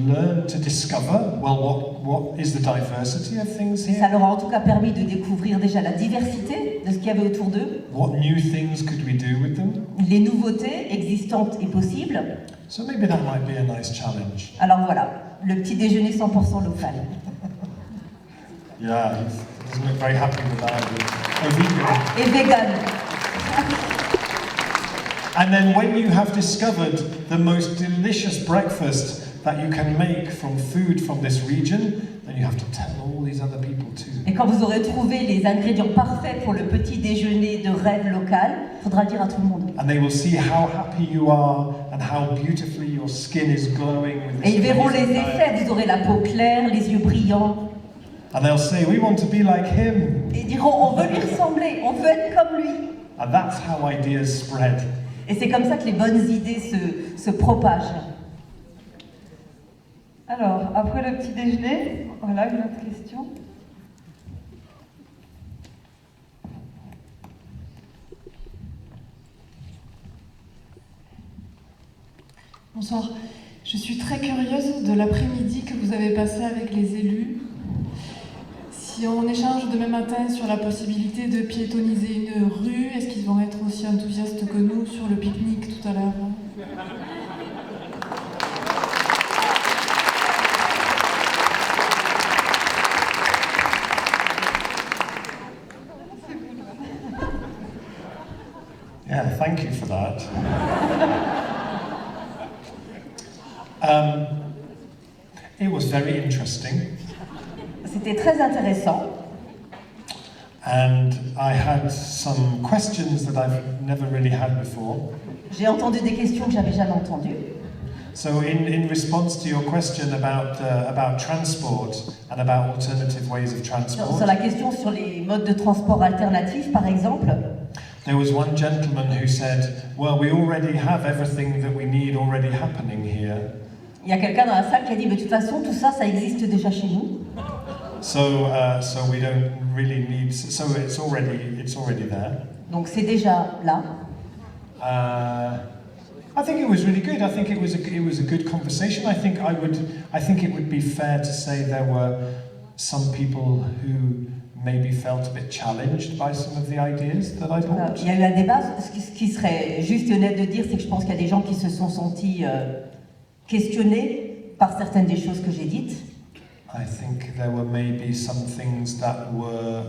learn to discover, well, what is the diversity of things here? Ça leur a en tout cas permis de découvrir déjà la diversité de ce qu'il y avait autour d'eux. What new things could we do with them? Les nouveautés existantes et possibles. So maybe that might be a nice challenge. Alors voilà, le petit déjeuner 100% local. Yeah, he doesn't look very happy with that. Et vegan. And then when you have discovered the most delicious breakfast that you can make from food from this region, then you have to tell all these other people too. Et quand vous aurez trouvé les ingrédients parfaits pour le petit déjeuner de rêve local, il faudra le dire à tout le monde. And they will see how happy you are and how beautifully your skin is glowing with this. Et ils verront les effets, vous aurez la peau claire, les yeux brillants. And they'll say, we want to be like him. Et ils diront, on veut lui ressembler, on veut être comme lui. And that's how ideas spread. Et c'est comme ça que les bonnes idées se propagent. Alors, après le petit déjeuner, voilà une autre question. Bonsoir. Je suis très curieuse de l'après-midi que vous avez passé avec les élus. Si on échange demain matin sur la possibilité de piétoniser une rue, est-ce qu'ils vont être aussi enthousiastes que nous sur le pique-nique tout à l'heure? Yeah, thank you for that. It was very interesting. C'était très intéressant. And I had some questions that I've never really had before. J'ai entendu des questions que j'avais jamais entendues. So in response to your question about transport and about alternative ways of transport, Sur la question sur les modes de transport alternatifs, par exemple, there was one gentleman who said, well, we already have everything that we need already happening here. il y a quelqu'un dans la salle qui a dit, mais de toute façon, tout ça, ça existe déjà chez nous. So we don't really need. So it's already there. Donc c'est déjà là. I think it was really good. I think it was a good conversation. I think it would be fair to say there were some people who maybe felt a bit challenged by some of the ideas that I brought. Il y a eu un débat. Ce qui serait juste et honnête de dire, c'est que je pense qu'il y a des gens qui se sont sentis questionnés par certaines des choses que j'ai dites. I think there were maybe some things that were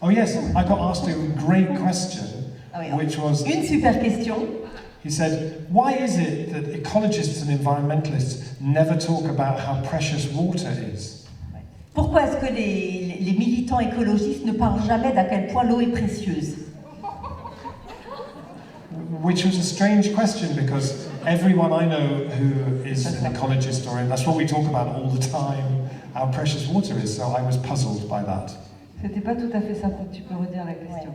oh yes, I got asked a great question, which was... Une super question. He said, why is it that ecologists and environmentalists never talk about how precious water is? Pourquoi est-ce que les militants écologistes ne parlent jamais d'à quel point l'eau est précieuse? Which was a strange question because everyone I know who is an ecologist, or that's what we talk about all the time, how precious water is, so I was puzzled by that. C'était pas tout à fait ça, tu peux redire la question.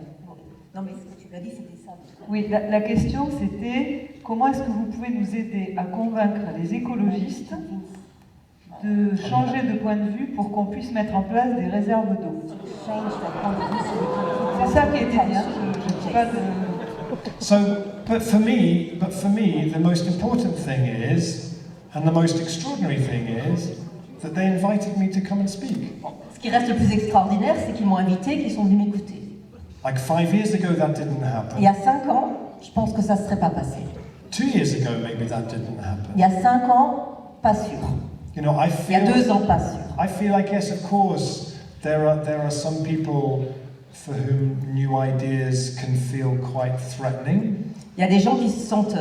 Non mais ce que tu l'as dit, c'était ça. Oui, la question c'était comment est-ce que vous pouvez nous aider à convaincre les écologistes de changer de point de vue pour qu'on puisse mettre en place des réserves d'eau. C'est ça qui était bien. Je ne sais pas de... So, but for me, the most important thing is, and the most extraordinary thing is, that they invited me to come and speak. Ce qui reste le plus extraordinaire, c'est qu'ils m'ont invité, qu'ils sont venus m'écouter. Like 5 years ago, that didn't happen. Il y a 5 ans, je pense que ça ne serait pas passé. 2 years ago, maybe that didn't happen. Il y a 5 ans, pas sûr. You know, Il y a 2 ans, pas sûr. I feel like, yes, of course, there are some people for whom new ideas can feel quite threatening. Il y a des gens qui se sentent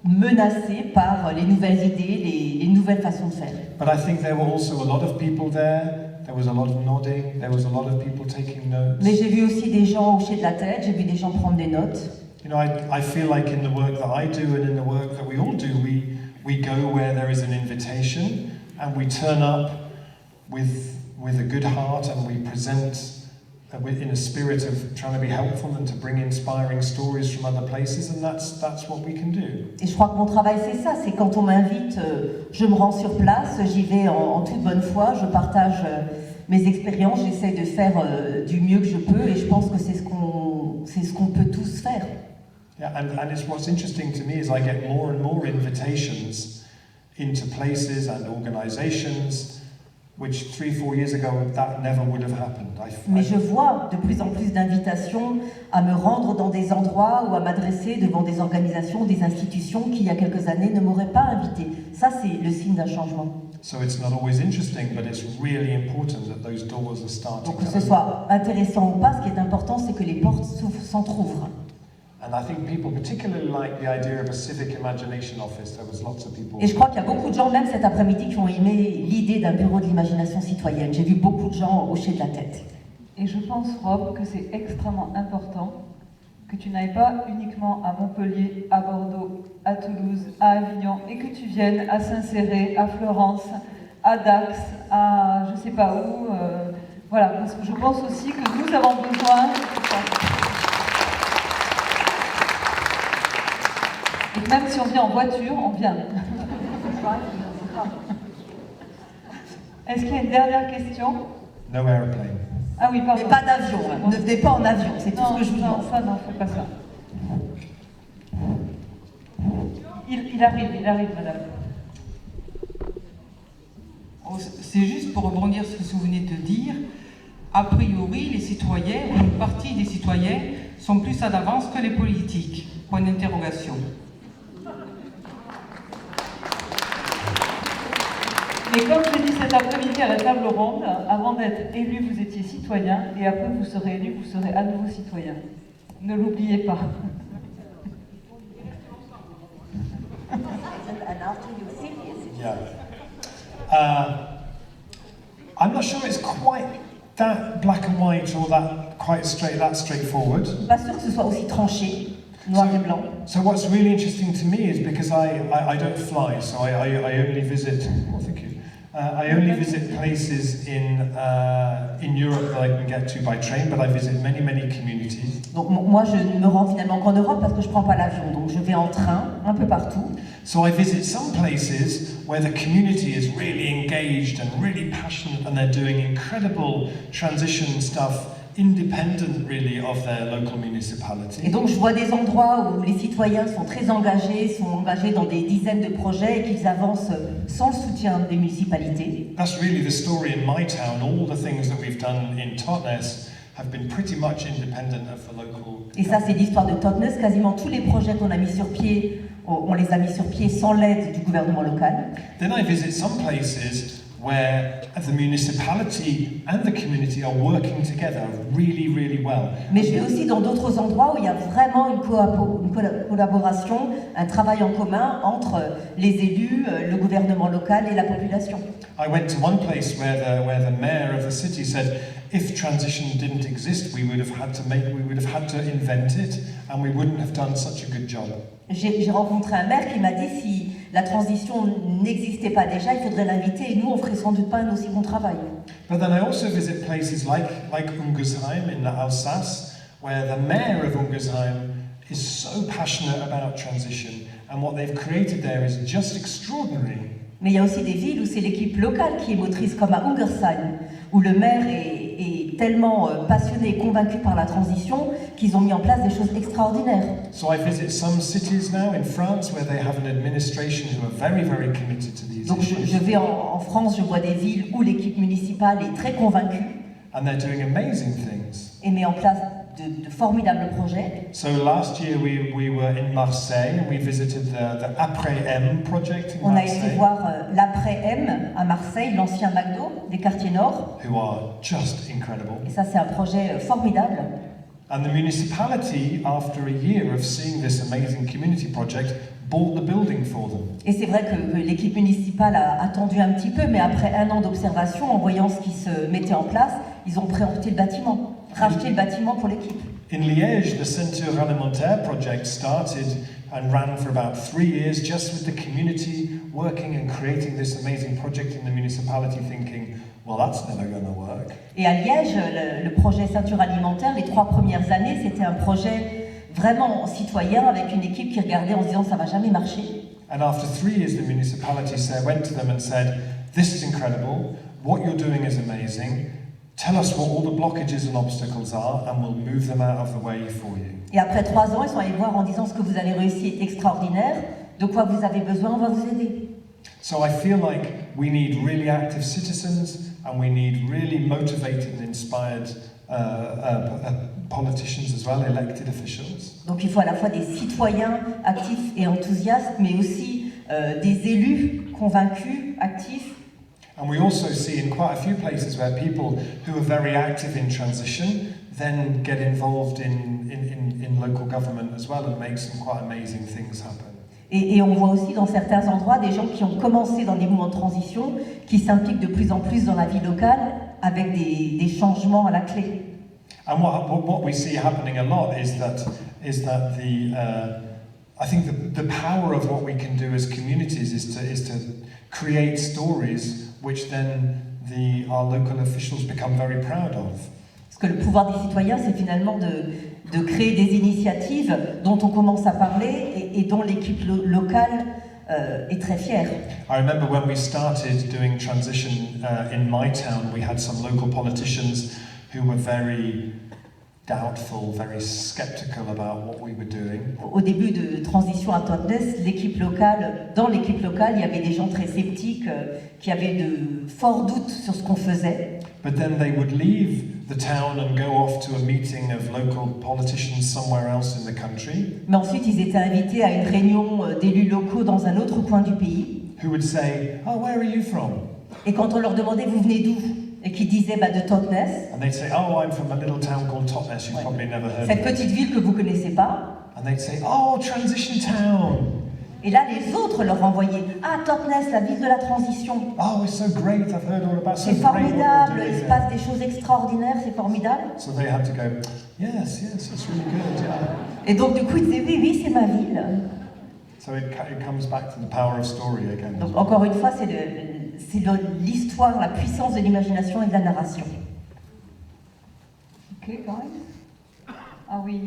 menacés par les nouvelles idées, les nouvelles façons de faire. But I think there were also a lot of people there. There was a lot of nodding. There was a lot of people taking notes. Mais j'ai vu aussi des gens hocher de la tête. J'ai vu des gens prendre des notes. You know, I feel like in the work that I do and in the work that we all do, we go where there is an invitation and we turn up with a good heart and we present in a spirit of trying to be helpful and to bring inspiring stories from other places, and that's what we can do. Et je crois que mon travail c'est ça, c'est quand on m'invite, je me rends sur place, j'y vais en toute bonne foi, je partage mes expériences, j'essaie de faire du mieux que je peux, et je pense que c'est ce qu'on peut tous faire. Yeah, and it's what's interesting to me is I get more and more invitations into places and organizations which 3-4 years ago that never would have happened. Mais je vois de plus en plus d'invitations à me rendre dans des endroits ou à m'adresser devant des organisations, des institutions qui il y a quelques années ne m'auraient pas invité. Ça c'est le signe d'un changement. So it's not always interesting, but it's really important that those doors are starting. Donc que ce soit intéressant ou pas, ce qui est important c'est que les portes s'entr'ouvrent. And I think people particularly like the idea of a civic imagination office. There was lots of people. Et je crois qu'il y a beaucoup de gens, même cet après-midi, qui ont aimé l'idée d'un bureau de l'imagination citoyenne. J'ai vu beaucoup de gens hocher de la tête. Et je pense, Rob, que c'est extrêmement important que tu n'ailles pas uniquement à Montpellier, à Bordeaux, à Toulouse, à Avignon, et que tu viennes à Saint-Céré, à Florence, à Dax, à je sais pas où. Voilà, parce que je pense aussi que nous avons besoin. Et même si on vient en voiture, on vient. Est-ce qu'il y a une dernière question? No airplane. Ah oui, pardon. Mais pas d'avion, hein. Ne venez pas en avion, c'est tout ce que je vous dis. Non, ça, non, fais pas ça. Il arrive, madame. C'est juste pour rebondir sur ce que vous venez de dire. A priori, les citoyens, ou une partie des citoyens, sont plus à l'avance que les politiques. Point d'interrogation. Mais comme je dis cet après-midi à la table ronde, avant d'être élu, vous étiez citoyen, et après vous serez élu, vous serez à nouveau citoyen. Ne l'oubliez pas. Yeah. I'm not sure it's quite that black and white or that straightforward. Pas sûr que ce soit aussi tranché, noir et blanc. So what's really interesting to me is because I don't fly, so I only visit. Well, thank you. I only visit places in Europe that I can get to by train, but I visit many communities. Donc moi je ne me rends finalement qu'en Europe parce que je prends pas l'avion, donc je vais en train un peu partout. So I visit some places where the community is really engaged and really passionate, and they're doing incredible transition stuff, independent really of their local municipality. Et donc je vois des endroits où les citoyens sont très engagés, sont engagés dans des dizaines de projets et qu'ils avancent sans le soutien des municipalités. That's really the story in my town. All the things that we've done in Totnes have been pretty much independent of the local. Et ça c'est l'histoire de Totnes. Quasiment tous les projets qu'on a mis sur pied, on les a mis sur pied sans l'aide du gouvernement local. Then I visit some places where the municipality and the community are working together really well. Mais je vais aussi dans d'autres endroits où il y a vraiment une collaboration, un travail en commun entre les élus, le gouvernement local et la population. I went to one place where the mayor of the city said, if transition didn't exist, we would have had to invent it, and we wouldn't have done such a good job. J'ai rencontré un maire qui m'a dit si la transition n'existait pas déjà, il faudrait l'inviter et nous on ferait sans doute pas un aussi bon travail. But then I also visit places like Ungersheim in Alsace, where the mayor of Ungersheim is so passionate about transition, and what they've created there is just extraordinary. Mais il y a aussi des villes où c'est l'équipe locale qui est motrice, comme à Ungersheim, où le maire est tellement passionné et convaincu par la transition qu'ils ont mis en place des choses extraordinaires. So I visit some cities now in France where they have an administration who are very, very committed to these Donc issues. je vais en France, je vois des villes où l'équipe municipale est très convaincue And they're doing amazing things. et met en place de formidables projets. So last year we were in Marseille and we visited the Après-M project in On a été Marseille, voir l'Après-M à Marseille, l'ancien McDo des quartiers nord. who are just incredible. Et ça, c'est un projet formidable. And the municipality, after a year of seeing this amazing community project, bought the building for them. Et c'est vrai que l'équipe municipale a attendu un petit peu, mais après un an d'observation, en voyant ce qui se mettait en place, ils ont préempté le bâtiment, racheté le bâtiment pour l'équipe. In Liège, the Ceinture Alimentaire project started and ran for about 3 years just with the community working and creating this amazing project in the municipality thinking, well, that's never going to work. Et à Liège, le projet Ceinture Alimentaire, les 3 premières années, c'était un projet vraiment citoyen avec une équipe qui regardait en se disant ça va jamais marcher. And after 3 years, the municipality went to them and said, this is incredible, what you're doing is amazing, tell us what all the blockages and obstacles are and we'll move them out of the way for you. Et après 3 ans, ils sont allés voir en disant ce que vous avez réussi est extraordinaire, de quoi vous avez besoin, on va vous aider. So I feel like we need really active citizens and we need really motivated and inspired politicians as well, elected officials. Donc il faut à la fois des citoyens actifs et enthousiastes, mais aussi des élus convaincus, actifs. And we also see in quite a few places where people who are very active in transition then get involved in local government as well and make some quite amazing things happen. Et on voit aussi dans certains endroits des gens qui ont commencé dans des mouvements de transition, qui s'impliquent de plus en plus dans la vie locale avec des changements à la clé. And what we see happening a lot is that I think the power of what we can do as communities is to create stories which then our local officials become very proud of. Parce que le pouvoir des citoyens, c'est finalement de créer des initiatives dont on commence à parler et dont l'équipe locale est très fière. I remember when we started doing transition in my town, we had some local politicians who were very doubtful, very skeptical about what we were doing. Au début de transition à Totnes, dans l'équipe locale, il y avait des gens très sceptiques qui avaient de forts doutes sur ce qu'on faisait. But then they would leave the town and go off to a meeting of local politicians somewhere else in the country. Mais ensuite, ils étaient invités à une réunion d'élus locaux dans un autre coin du pays. Who would say, "Oh, where are you from?" Et quand on leur demandait vous venez d'où, et qu'ils disaient de Totnes. And they'd say, "Oh, I'm from a little town called Totnes. You've probably never heard of Cette it." petite ville que vous connaissez pas. And they'd say, "Oh, transition town." Et là, les autres leur envoyaient ah Totnes, la ville de la transition. Oh, it's so great. I've heard all about. C'est formidable. Il se passe des choses extraordinaires. C'est formidable. So they had to go. Yes, it's really good. Yeah. Et donc du coup, ils disaient oui, c'est ma ville. So it comes back to the power of story again. Donc encore une fois, c'est l'histoire, la puissance de l'imagination et de la narration. Ok, quand même. Are we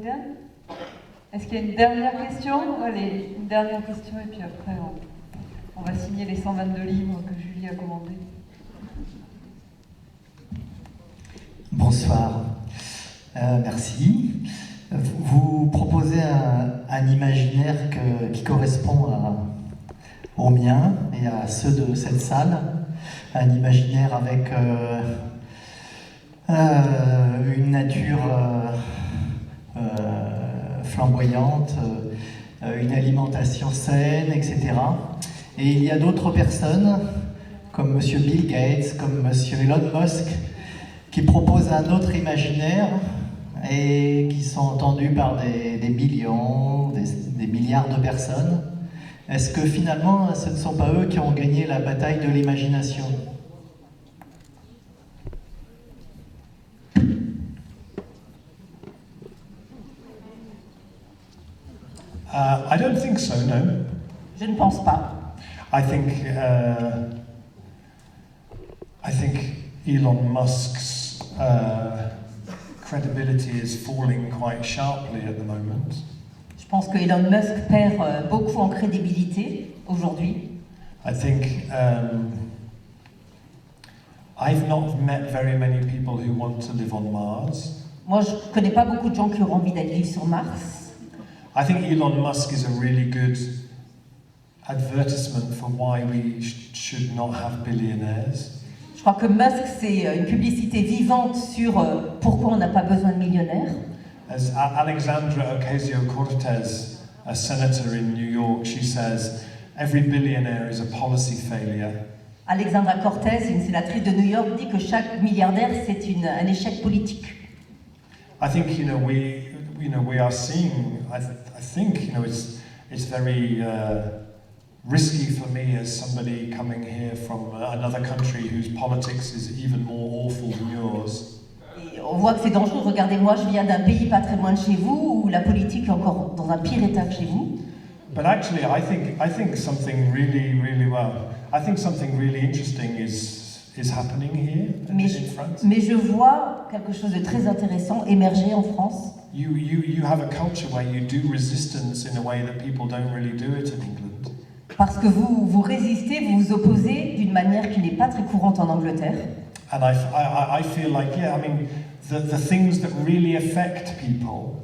done? Est-ce qu'il y a une dernière question? Allez, une dernière question et puis après on va signer les 122 livres que Julie a commandés. Bonsoir, merci. Vous proposez un imaginaire qui correspond au mien et à ceux de cette salle, un imaginaire avec une nature flamboyante, une alimentation saine, etc. Et il y a d'autres personnes, comme M. Bill Gates, comme M. Elon Musk, qui proposent un autre imaginaire et qui sont entendus par des millions, des milliards de personnes. Est-ce que finalement, ce ne sont pas eux qui ont gagné la bataille de l'imagination ? I don't think so, no. Je ne pense pas. I think Elon Musk's Je Je pense que Elon Musk perd beaucoup en crédibilité aujourd'hui. I think I've not met very many people who want to live on Mars. Moi, je ne connais pas beaucoup de gens qui auront envie d'aller vivre sur Mars. I think Elon Musk is a really good advertisement for why we should not have billionaires. Je crois que Musk, c'est une publicité vivante sur pourquoi on n'a pas besoin de millionnaires. As Alexandra Ocasio-Cortez, a senator in New York, she says, every billionaire is a policy failure. Alexandra Cortez, une sénatrice de New York, dit que chaque milliardaire, c'est un échec politique. I think we are seeing. I think it's very risky for me as somebody coming here from another country whose politics is even more awful than yours. Et on voit que c'est dangereux. Regardez-moi, je viens d'un pays pas très loin de chez vous où la politique est encore dans un pire état que chez vous. But actually, I think something really interesting is happening here in France. Mais je vois quelque chose de très intéressant émerger en France. You have a culture where you do resistance in a way that people don't really do it in England. Parce que vous résistez, vous vous opposez d'une manière qui n'est pas très courante en Angleterre. And I feel like, yeah, I mean, the things that really affect people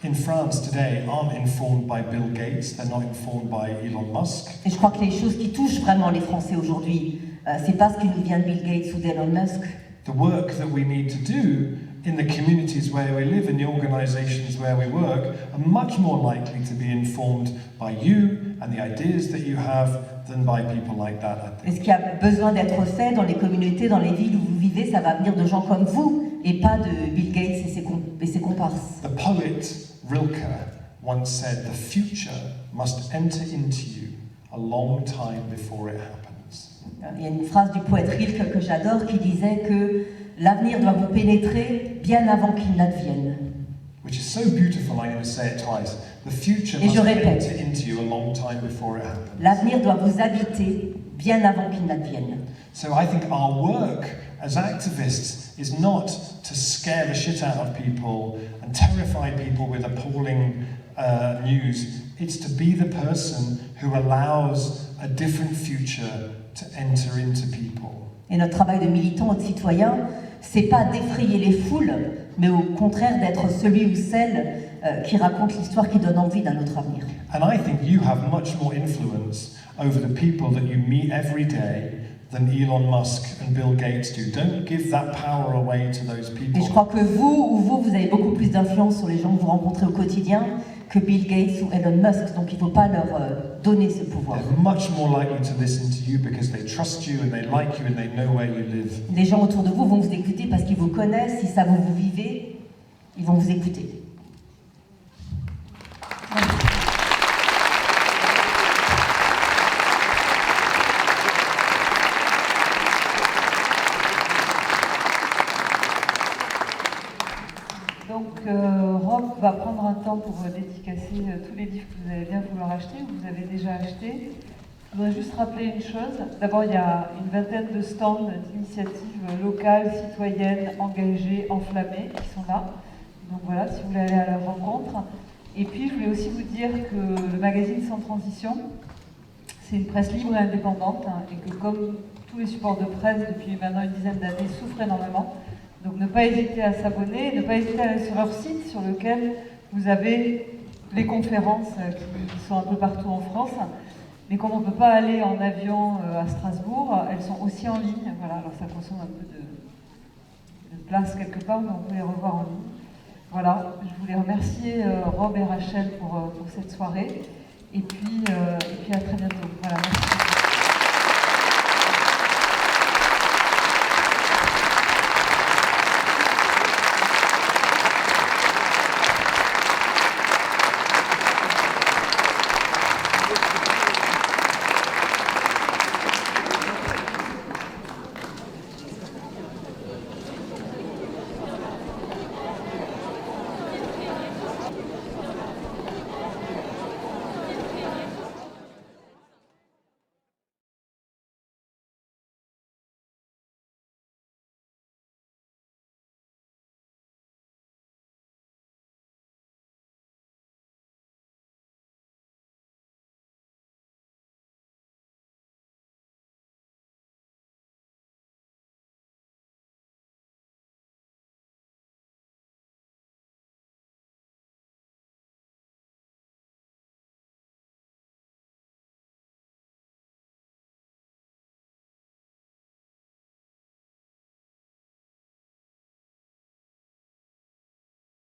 in France today aren't informed by Bill Gates, they're not informed by Elon Musk. Et je crois que les choses qui touchent vraiment les Français aujourd'hui, c'est pas ce qui nous vient de Bill Gates ou d'Elon Musk. The work that we need to do in the communities where we live, in the organizations where we work, are much more likely to be informed by you and the ideas that you have than by people like that, I think. Et ce qui a besoin d'être fait dans les communautés, dans les villes où vous vivez, ça va venir de gens comme vous et pas de Bill Gates et ses comparses. The poet Rilke once said, "The future must enter into you a long time before it happens." Il y a une phrase du poète Rilke que j'adore qui disait que l'avenir doit vous pénétrer bien avant qu'il n'advienne. Which is so beautiful, I'm going to say it twice. The future Et must je répète, enter into you a long time before it happens. l'avenir doit vous habiter bien avant qu'il n'advienne. So I think our work as activists is not to scare the shit out of people and terrify people with appalling news. It's to be the person who allows a different future to enter into people. Et notre travail de militant ou de citoyen, c'est pas d'effrayer les foules, mais au contraire d'être celui ou celle qui raconte l'histoire qui donne envie d'un autre avenir. And I think you have much more influence over the people that you meet every day than Elon Musk and Bill Gates do. Don't give that power away to those people. Et je crois que vous avez beaucoup plus d'influence sur les gens que vous rencontrez au quotidien que Bill Gates ou Elon Musk, donc il ne faut pas leur donner ce pouvoir. They're much more likely to listen to you because they trust you and they like you and they know where you live. Les gens autour de vous vont vous écouter parce qu'ils vous connaissent, ils savent où vous vivez, ils vont vous écouter. Donc, Rob va prendre un temps pour dédicacer tous les livres que vous allez bien vouloir acheter ou que vous avez déjà achetés. Je voudrais juste rappeler une chose. D'abord, il y a une vingtaine de stands d'initiatives locales, citoyennes, engagées, enflammées qui sont là. Donc voilà, si vous voulez aller à leur rencontre. Et puis, je voulais aussi vous dire que le magazine Sans Transition, c'est une presse libre et indépendante, et que comme tous les supports de presse depuis maintenant une dizaine d'années souffrent énormément, donc ne pas hésiter à s'abonner, ne pas hésiter à aller sur leur site sur lequel vous avez les conférences qui sont un peu partout en France. Mais comme on ne peut pas aller en avion à Strasbourg, elles sont aussi en ligne. Voilà, alors ça consomme un peu de place quelque part, mais on peut les revoir en ligne. Voilà, je voulais remercier Rob et Rachel pour cette soirée. Et puis à très bientôt.